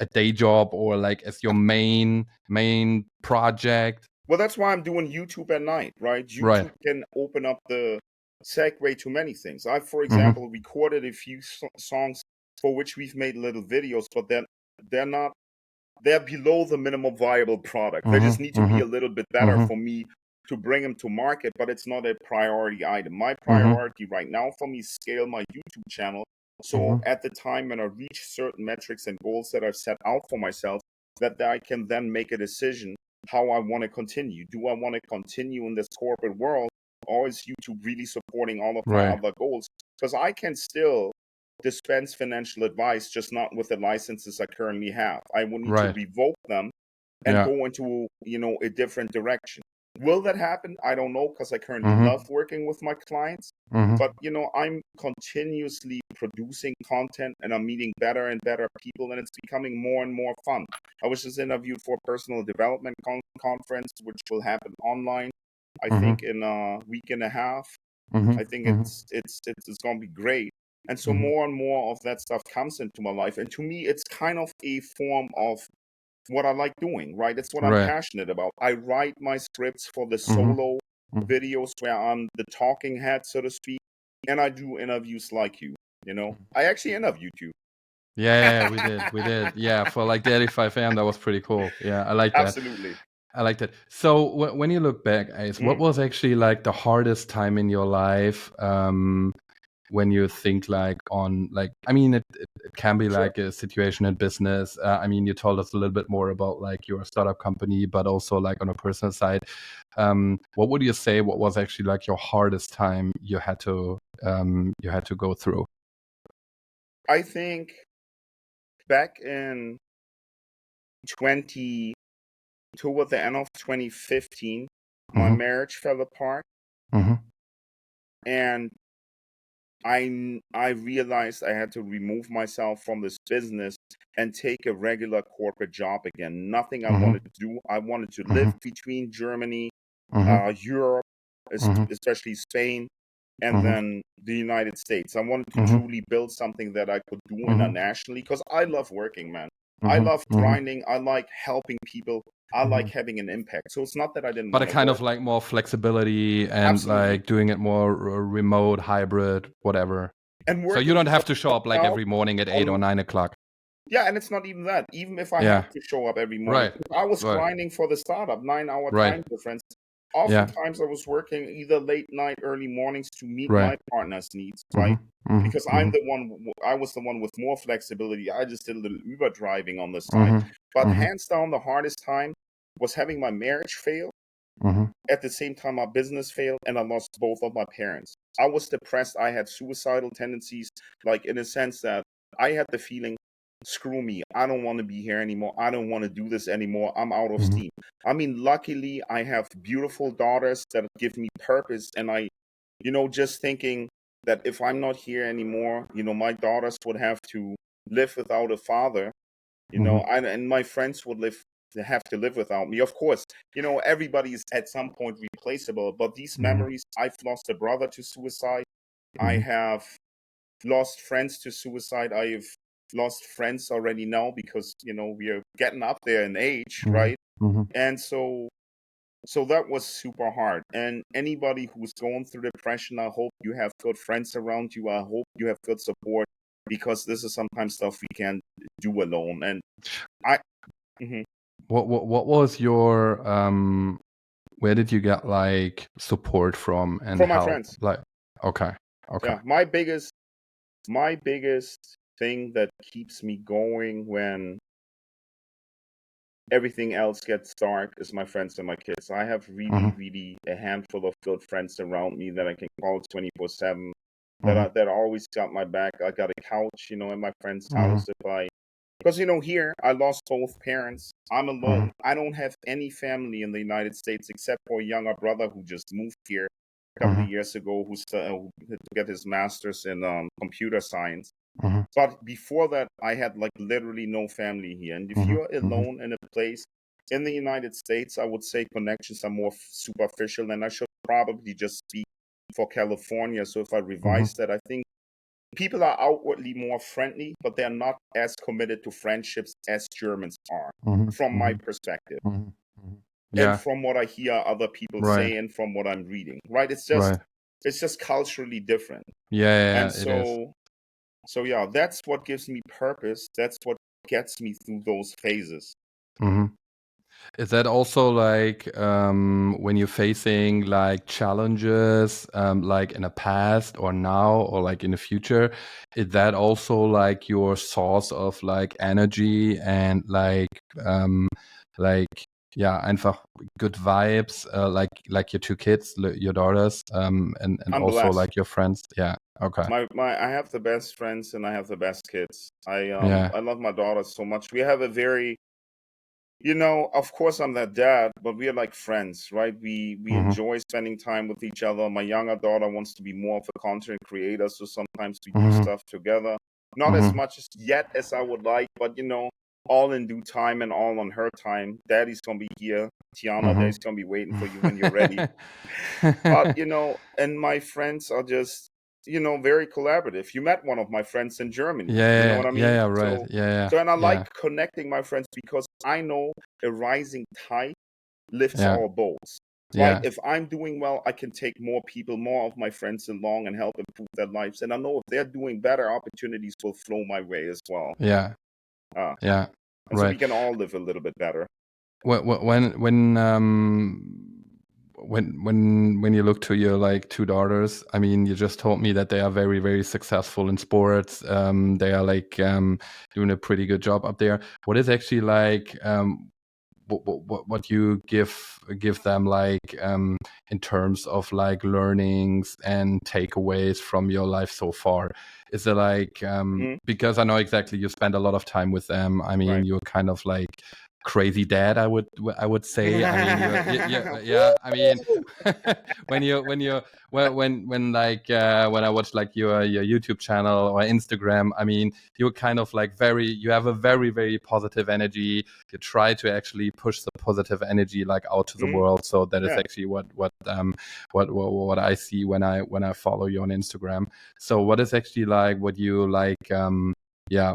a day job, or like as your main project? Well, that's why I'm doing YouTube at night, right? Right. YouTube can open up the segue to many things. I, for Mm-hmm. example, recorded a few songs for which we've made little videos, but they're below the minimum viable product. They just need to be a little bit better for me to bring them to market, but it's not a priority item. My priority right now for me is scale my YouTube channel. So at the time when I reach certain metrics and goals that I've set out for myself, that I can then make a decision how I want to continue. Do I want to continue in this corporate world, or is YouTube really supporting all of my Right. other goals? Because I can still dispense financial advice, just not with the licenses I currently have. I will need to Right. revoke them and go into, a different direction. Will that happen? I don't know, because I currently love working with my clients. But, I'm continuously producing content and I'm meeting better and better people, and it's becoming more and more fun. I was just interviewed for a personal development conference, which will happen online, I think, in a week and a half. I think it's going to be great. And so more and more of that stuff comes into my life. And to me, it's kind of a form of what I like doing, right? It's what I'm Right. passionate about. I write my scripts for the solo videos where I'm the talking head, so to speak. And I do interviews like you, I actually interviewed you. Yeah, we did. Yeah, for like the 85M, that was pretty cool. Yeah, I like that. Absolutely. I like that. So when you look back, Ace, what was actually like the hardest time in your life? When you think like on like, I mean, it can be Sure. like a situation in business. I mean, you told us a little bit more about like your startup company, but also like on a personal side. What would you say? What was actually like your hardest time you had to go through? I think back in toward the end of 2015, my marriage fell apart, and I realized I had to remove myself from this business and take a regular corporate job again. Nothing I wanted to do. I wanted to live between Germany, Europe, especially Spain, and then the United States. I wanted to truly build something that I could do internationally, because I love working, man. I love grinding. I like helping people. I like having an impact. So it's not that I didn't But a want to kind work. of like more flexibility and Absolutely. like doing it more remote, hybrid, whatever. And So you working don't for have to show up like now every morning at 8 or 9 o'clock. Yeah, and it's not even that. Even if I Yeah. have to show up every morning, Right. I was Right. grinding for the startup, 9-hour Right. time difference. Yeah. Oftentimes I was working either late night, early mornings to meet Right. my partner's needs, right? Because I was the one with more flexibility. I just did a little Uber driving on the side. But hands down, the hardest time was having my marriage fail. At the same time, my business failed, and I lost both of my parents. I was depressed. I had suicidal tendencies, like in a sense that I had the feeling, screw me, I don't want to be here anymore. I don't want to do this anymore. I'm out of steam. I mean, luckily, I have beautiful daughters that give me purpose. And just thinking that if I'm not here anymore, my daughters would have to live without a father, and my friends would have to live without me. Of course, everybody is at some point replaceable, but these memories, I've lost a brother to suicide. I have lost friends to suicide. I've lost friends already now because, we are getting up there in age, right? And so that was super hard. And anybody who's going through depression, I hope you have good friends around you. I hope you have good support, because this is sometimes stuff we can't do alone. And What was your where did you get like support from and from my help? friends. Like okay. Yeah, my biggest thing that keeps me going when everything else gets dark is my friends and my kids. I have really a handful of good friends around me that I can call 24/7, that always got my back. I got a couch, in my friend's house because here I lost both parents. I'm alone. I don't have any family in the United States except for a younger brother who just moved here a couple of years ago, who had to get his master's in computer science. But before that, I had like literally no family here. And if you're alone in a place in the United States, I would say connections are more superficial, and I should probably just speak for California. So if I revise that, I think people are outwardly more friendly, but they're not as committed to friendships as Germans are, from my perspective. And Yeah. from what I hear other people Right. say, and from what I'm reading, right? It's Right. just culturally different. Yeah, And it is. so So yeah, that's what gives me purpose. That's what gets me through those phases. Hmm. Is that also like when you're facing like challenges, like in the past or now or like in the future, is that also like your source of like energy and like yeah, einfach good vibes, like your two kids, your daughters, and I'm also blessed. like your friends? Yeah. Okay. I have the best friends and I have the best kids. Yeah. I love my daughter so much. We have a very, of course I'm their dad, but we are like friends, right? We Hmm. enjoy spending time with each other. My younger daughter wants to be more of a content creator, so sometimes we do Hmm. stuff together. Not as Hmm. much as yet as I would like, but all in due time and all on her time. Daddy's gonna be here. Tiana, Hmm. Daddy's gonna be waiting for you when you're ready. But and my friends are just very collaborative. You met one of my friends in Germany, you know Yeah, what I yeah, mean? yeah, right. So Yeah, so and I like yeah, connecting my friends because I know a rising tide lifts yeah, all boats, right? yeah, If I'm doing well, I can take more of my friends along and help improve their lives, and I know if they're doing better, opportunities will flow my way as well. yeah, uh, yeah, and so we right. can all live a little bit better. When you look to your like two daughters, I mean, you just told me that they are very, very successful in sports. They are like doing a pretty good job up there. What is actually like what you give them like in terms of like learnings and takeaways from your life so far? Is it like Hmm. because I know exactly you spend a lot of time with them. I mean, Right. you're kind of like crazy dad, I would say. I mean, yeah, I mean, Woo! when like when I watch like your YouTube channel or Instagram, I mean, you're kind of like you have a very, very positive energy. You try to actually push the positive energy like out to the Mhm. world. So that is Yeah. actually what I see when I follow you on Instagram. So what is actually like what you like yeah,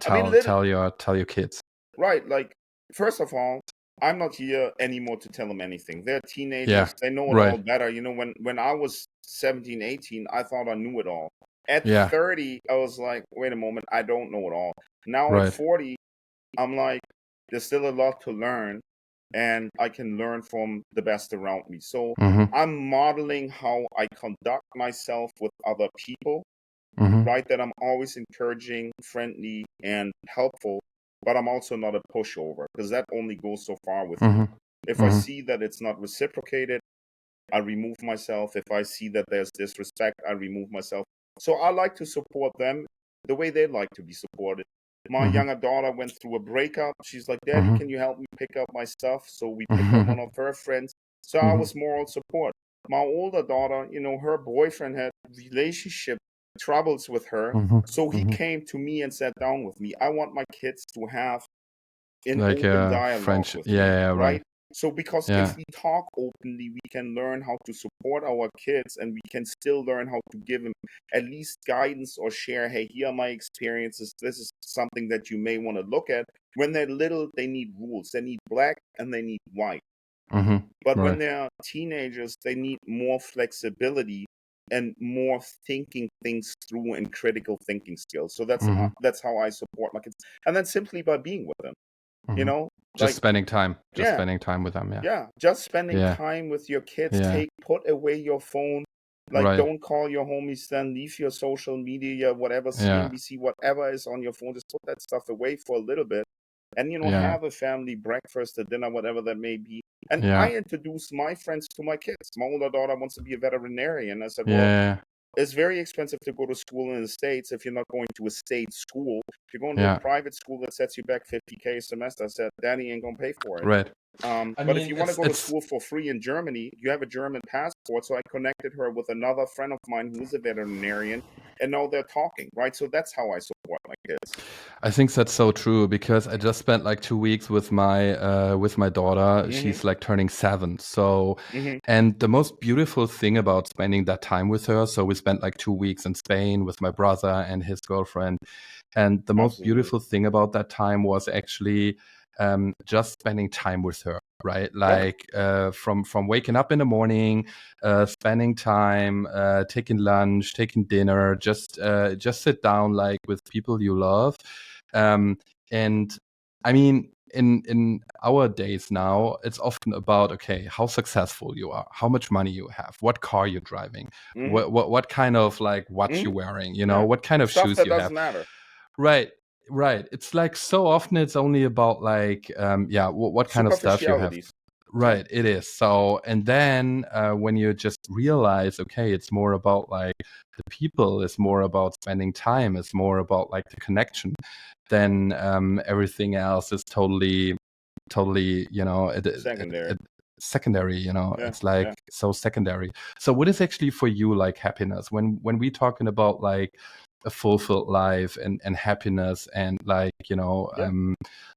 I mean, tell your kids? right. Like, first of all, I'm not here anymore to tell them anything. They're Yeah, teenagers. They know it all right. better. When I was 17, 18, I thought I knew it all. At Yeah, 30, I was like, wait a moment, I don't know it all. Now at right. 40, I'm like, there's still a lot to learn, and I can learn from the best around me. So Mm-hmm. I'm modeling how I conduct myself with other people, Mm-hmm. right? That I'm always encouraging, friendly, and helpful, but I'm also not a pushover because that only goes so far with me. Mm-hmm. If I Mm-hmm. see that it's not reciprocated, I remove myself. If I see that there's disrespect, I remove myself. So I like to support them the way they like to be supported. My Mm-hmm. younger daughter went through a breakup. She's like, Daddy, Mm-hmm. can you help me pick up my stuff? So we picked up Mm-hmm. one of her friends. So I Mm-hmm. was moral support. My older daughter, her boyfriend had relationship troubles with her. Mm-hmm. So he Mm-hmm. came to me and sat down with me. I want my kids to have an Like open a dialogue French. with Yeah, me, yeah, right. right? So, because Yeah. if we talk openly, we can learn how to support our kids and we can still learn how to give them at least guidance or share, hey, here are my experiences. This is something that you may want to look at. When they're little, they need rules. They need black and they need white. Mm-hmm. But when Right. they're teenagers, they need more flexibility and more thinking things through and critical thinking skills. So Mm-hmm. that's how I support my kids. And then simply by being with them, you Mm-hmm. know, Just like, spending time. Just yeah, spending time with them. Yeah. yeah, just spending Yeah. time with your kids. Yeah. Put away your phone. Like, Right. don't call your homies. Then leave your social media, whatever, Yeah. CNBC, whatever is on your phone. Just put that stuff away for a little bit, and Yeah. have a family breakfast, a dinner, whatever that may be. And Yeah. I introduced my friends to my kids. My older daughter wants to be a veterinarian. I said, well, Yeah. it's very expensive to go to school in the States if you're not going to a state school. If you're going to a Yeah. private school that sets you back 50K a semester, I said, Daddy ain't gonna pay for it. Right. I But if mean, you want to go to it's school for free in Germany, you have a German passport. So I connected her with another friend of mine who is a veterinarian, and now they're talking, right? So that's how I support my kids. I think that's so true because I just spent like 2 weeks with my daughter. Hmm. She's like turning 7. So, Hmm. and the most beautiful thing about spending that time with her, so we spent like 2 weeks in Spain with my brother and his girlfriend. And the most Absolutely. beautiful thing about that time was actually just spending time with her, right? Like from waking up in the morning, spending time, taking lunch, taking dinner, just sit down like with people you love. And I mean, in our days now, it's often about, okay, how successful you are, how much money you have, what car you're driving, Mm-hmm. what kind of like watch you're wearing, you know, Yeah. what kind of Stuff shoes that you have. doesn't matter. Right, right. It's like so often it's only about like, what kind of stuff you have. Superficialities. Right, it is. So, and then when you just realize, okay, it's more about like the people, it's more about spending time, it's more about like the connection, then everything else is totally, you know, Secondary. secondary. You know, Yeah. it's like Yeah. so secondary. So, what is actually for you like happiness? When we talking about like a fulfilled life and happiness and like, you know, Yeah.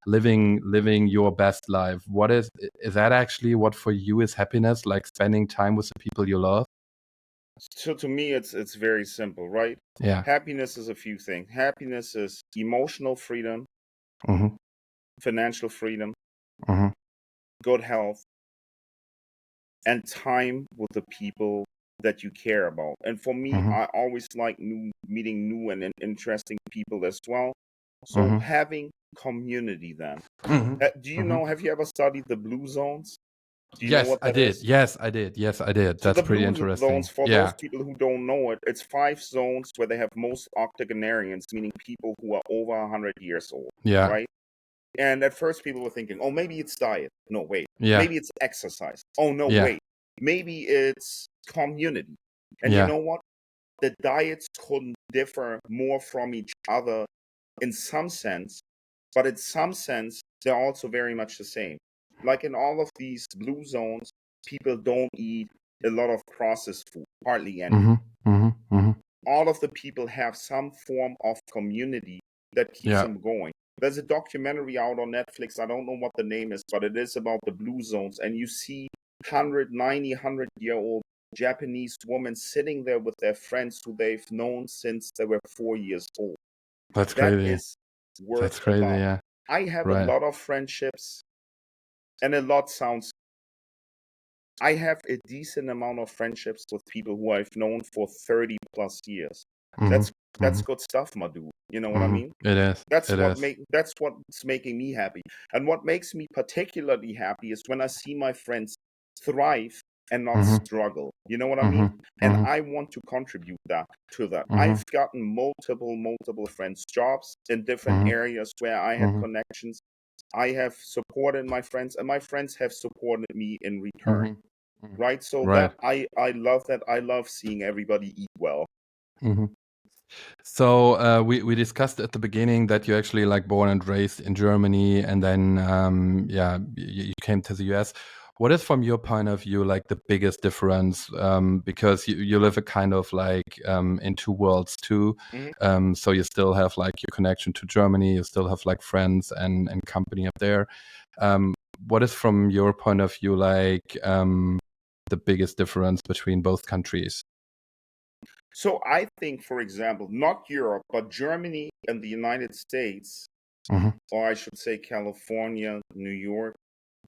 living your best life, what is that actually what for you is happiness, like spending time with the people you love? So to me, it's very simple, right? Yeah. Happiness is a few things. Happiness is emotional freedom, Mm-hmm. financial freedom, Mm-hmm. good health, and time with the people that you care about. And for me, Mm-hmm. I always like meeting new and interesting people as well. So Mm-hmm. having community then. Mm-hmm. Do you Mm-hmm. know, have you ever studied the blue zones? Do you know Yes, what I that did. is? Yes, I did. Yes, I did. So That's the pretty blue zones, interesting. for those Yeah. people who don't know it, it's 5 zones where they have most octogenarians, meaning people who are over 100 years old, Yeah. right? And at first people were thinking, oh, maybe it's diet. No, wait. Yeah. Maybe it's exercise. Oh, no, Yeah. wait. Maybe it's community. And you Yeah. know what? The diets couldn't differ more from each other in some sense, but in some sense, they're also very much the same. Like in all of these blue zones, people don't eat a lot of processed food, hardly any. Mm-hmm. Mm-hmm. Mm-hmm. All of the people have some form of community that keeps Yeah. them going. There's a documentary out on Netflix. I don't know what the name is, but it is about the blue zones. And you see 190, 100-year-old Japanese women sitting there with their friends who they've known since they were 4 years old. That's That crazy. is worth That's a crazy. lot. Yeah. I have a Right. lot of friendships, and a lot sounds. I have a decent amount of friendships with people who I've known for 30 plus years. Mm-hmm. That's Mm-hmm. that's good stuff, my dude. You know what I Mm-hmm. mean? It is. It is. That's what's making me happy. And what makes me particularly happy is when I see my friends thrive and not Mm-hmm. struggle. You know what I Mm-hmm. mean? And Mm-hmm. I want to contribute that to that. Mm-hmm. I've gotten multiple friends jobs in different Mm-hmm. areas where I had Mm-hmm. connections. I have supported my friends, and my friends have supported me in return. Mm-hmm. Mm-hmm. Right? So Right. that I love that. I love seeing everybody eat well. Mm-hmm. So we discussed at the beginning that you actually like born and raised in Germany, and then you came to the US. What is from your point of view like the biggest difference? Because you live a kind of like in two worlds too. Mhm. So you still have like your connection to Germany, you still have like friends and company up there. What is from your point of view like the biggest difference between both countries? So I think, for example, not Europe, but Germany and the United States, Mm-hmm. or I should say California, New York,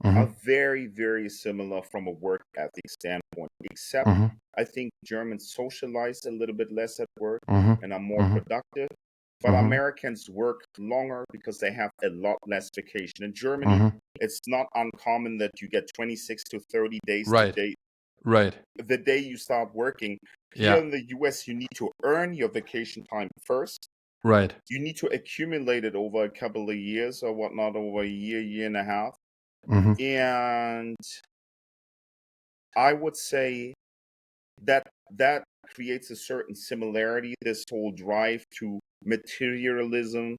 Mm-hmm. are very similar from a work ethic standpoint, except Mm-hmm. I think Germans socialize a little bit less at work Mm-hmm. and are more Mm-hmm. productive. But Mm-hmm. Americans work longer because they have a lot less vacation. In Germany, Mm-hmm. it's not uncommon that you get 26 to 30 days Right. Right. the day you start working. Here Yeah. in the US, you need to earn your vacation time first. Right. You need to accumulate it over a couple of years or whatnot, over a year and a half. Mm-hmm. And I would say that that creates a certain similarity, this whole drive to materialism,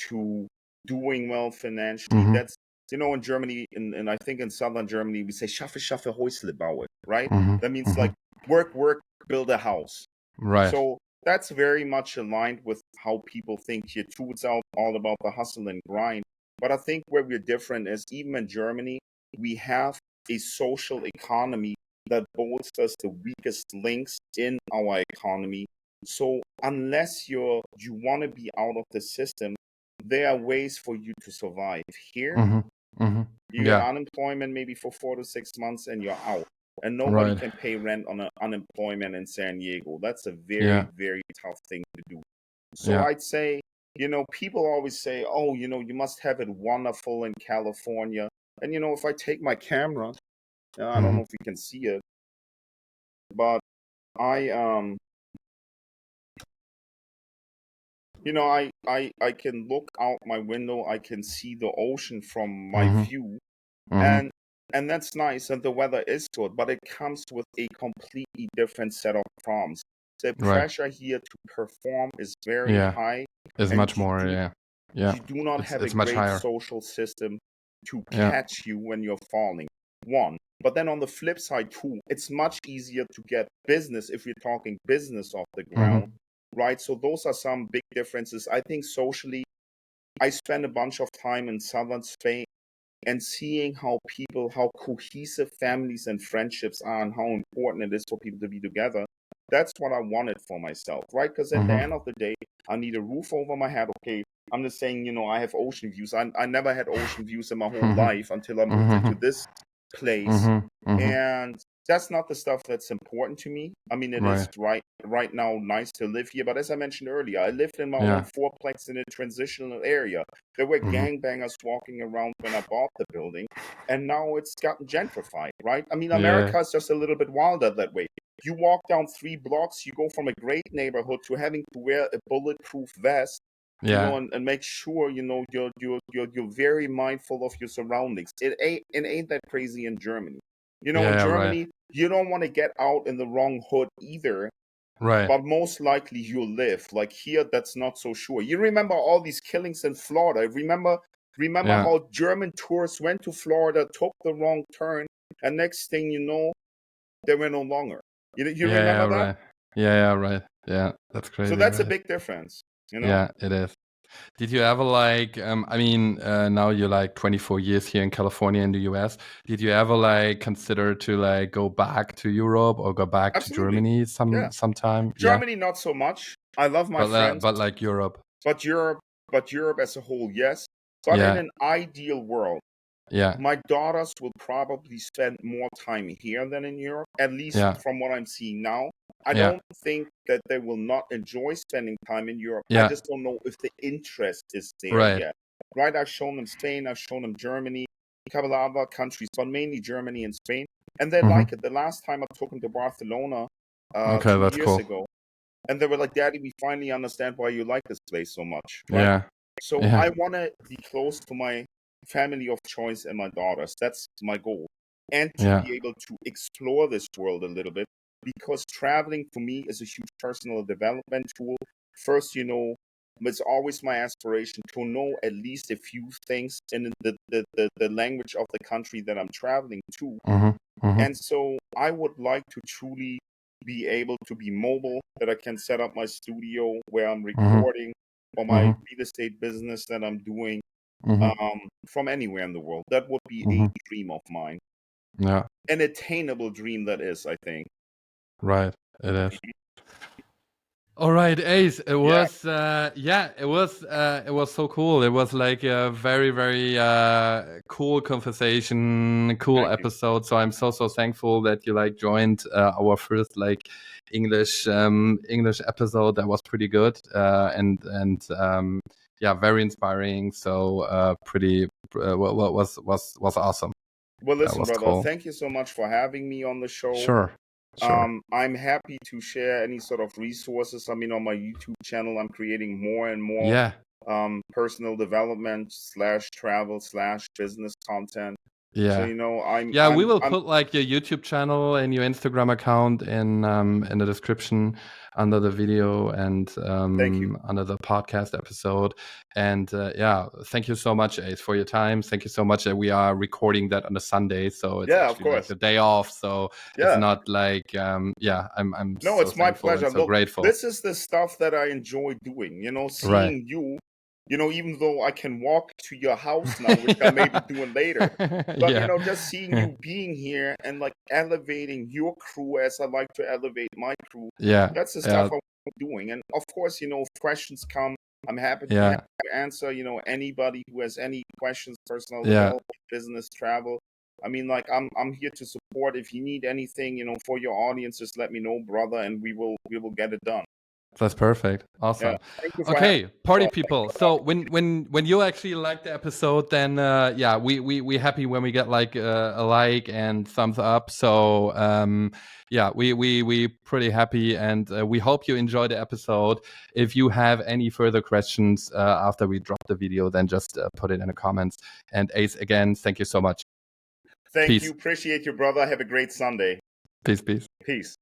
to doing well financially. Mm-hmm. That's, in Germany, and I think in southern Germany, we say schaffe, Häusle bauen, right? Mm-hmm. That means Mm-hmm. like work, build a house. Right. So that's very much aligned with how people think here too. It's all about the hustle and grind. But I think where we're different is even in Germany, we have a social economy that bolsters the weakest links in our economy. So unless you want to be out of the system, there are ways for you to survive. Here, Mm-hmm. Mm-hmm. You get Yeah. unemployment maybe for 4 to 6 months and you're out. And nobody Right. can pay rent on unemployment in San Diego. That's a very, Yeah. very tough thing to do. So Yeah. I'd say, people always say, oh, you must have it wonderful in California. And, if I take my camera, I don't Mm-hmm. know if you can see it, but I, I can look out my window. I can see the ocean from my Mm-hmm. view. Mm-hmm. And that's nice, and the weather is good, but it comes with a completely different set of problems. The Right. pressure here to perform is very Yeah. high, It's and much more. Yeah. Yeah. you do not have a It's much great higher. social system to Yeah. catch you when you're falling. One. But then on the flip side too, it's much easier to get business if you're talking business off the ground, Mm-hmm. right? So those are some big differences. I think socially, I spent a bunch of time in southern Spain and seeing how cohesive families and friendships are and how important it is for people to be together. That's what I wanted for myself, right? Because at the Mm-hmm. end of the day, I need a roof over my head. Okay, I'm just saying, I have ocean views. I never had ocean views in my whole Mm-hmm. life until I moved Mm-hmm. into this place. Mm-hmm. Mm-hmm. And that's not the stuff that's important to me. I mean, it is Right. right now nice to live here, but as I mentioned earlier, I lived in my own Yeah. fourplex in a transitional area. There were Mm-hmm. gangbangers walking around when I bought the building, and now it's gotten gentrified, right? I mean, Yeah. America is just a little bit wilder that way. You walk down 3 blocks, you go from a great neighborhood to having to wear a bulletproof vest, Yeah. and make sure you're very mindful of your surroundings. It ain't that crazy in Germany. In Yeah. Right. Germany, you don't want to get out in the wrong hood either, Right. but most likely you'll live. Like here, that's not so sure. You remember all these killings in Florida. Remember Yeah. how German tourists went to Florida, took the wrong turn, and next thing you know, they were no longer. You Yeah. Yeah. remember that? Right. Yeah. Yeah. Right. Yeah. That's So crazy. that's a Right. big difference. Yeah. It is. Did you ever I mean, now you're like 24 years here in California in the US. Did you ever consider to go back to Europe or go back to Absolutely. Germany Yeah. sometime? Yeah. Germany, not so much. I love my But friends, like Europe. but Europe as a whole, yes. But in Yeah. an ideal world, Yeah. my daughters will probably spend more time here than in Europe, at least Yeah. from what I'm seeing now. I Yeah. don't think that they will not enjoy spending time in Europe. I Yeah. just don't know if the interest is there Right. yet. Right? I've shown them Spain, I've shown them Germany, a couple of other countries, but mainly Germany and Spain. And they Hmm. like it. The last time I took them to Barcelona Okay, two that's years cool. ago, and they were like, Daddy, we finally understand why you like this place so much, right? Yeah. So Yeah. I want to be close to my family of choice and my daughters. That's my goal. And to Yeah. be able to explore this world a little bit, because traveling for me is a huge personal development tool. First, it's always my aspiration to know at least a few things in the language of the country that I'm traveling to. Hmm. Hmm. And so I would like to truly be able to be mobile, that I can set up my studio where I'm Hmm. recording, or my Hmm. real estate business that I'm doing, Hmm. from anywhere in the world. That would be a Hmm. dream of mine. Yeah. An attainable dream, that is, I think. Right. It is. All right, Ace. It Yeah, was it was so cool. It was like a very, very cool conversation, cool thank you. episode. So I'm so thankful that you joined our first English episode. That was pretty good. And yeah, very inspiring. So pretty was awesome. Well, That listen, was brother, cool. thank you so much for having me on the show. Sure. Sure. I'm happy to share any sort of resources. I mean, on my YouTube channel, I'm creating more and more Yeah. personal development / travel / business content. So Yeah. I'm Yeah, we I'm will I'm put your YouTube channel and your Instagram account in the description under the video and thank you. under the podcast episode. And yeah, thank you so much, Ace, for your time. Thank you so much that we are recording that on a Sunday, so it's Yeah, of actually course. the day off. So it's Yeah. not yeah, I'm No, so it's my thankful and pleasure. so Look, grateful. this is the stuff that I enjoy doing, Right. seeing you, even though I can walk to your house now, which I may be doing later. But, Yeah. just seeing you being here and like elevating your crew as I like to elevate my crew, Yeah. that's the stuff Yeah. I'm doing. And of course, if questions come, I'm happy Yeah. to answer, anybody who has any questions, personal Yeah. development, business, travel. I mean, like I'm here to support. If you need anything, for your audience, just let me know, brother, and we will get it done. That's perfect. Yeah. Awesome. Thank you for having Okay, party people. So when you actually like the episode, then yeah, we happy when we get like a like and thumbs up. So yeah, we pretty happy, and we hope you enjoy the episode. If you have any further questions after we drop the video, then just put it in the comments. And Ace, again, thank you so much. Thank Peace. you. Appreciate you, brother. Have a great Sunday. Peace. Peace.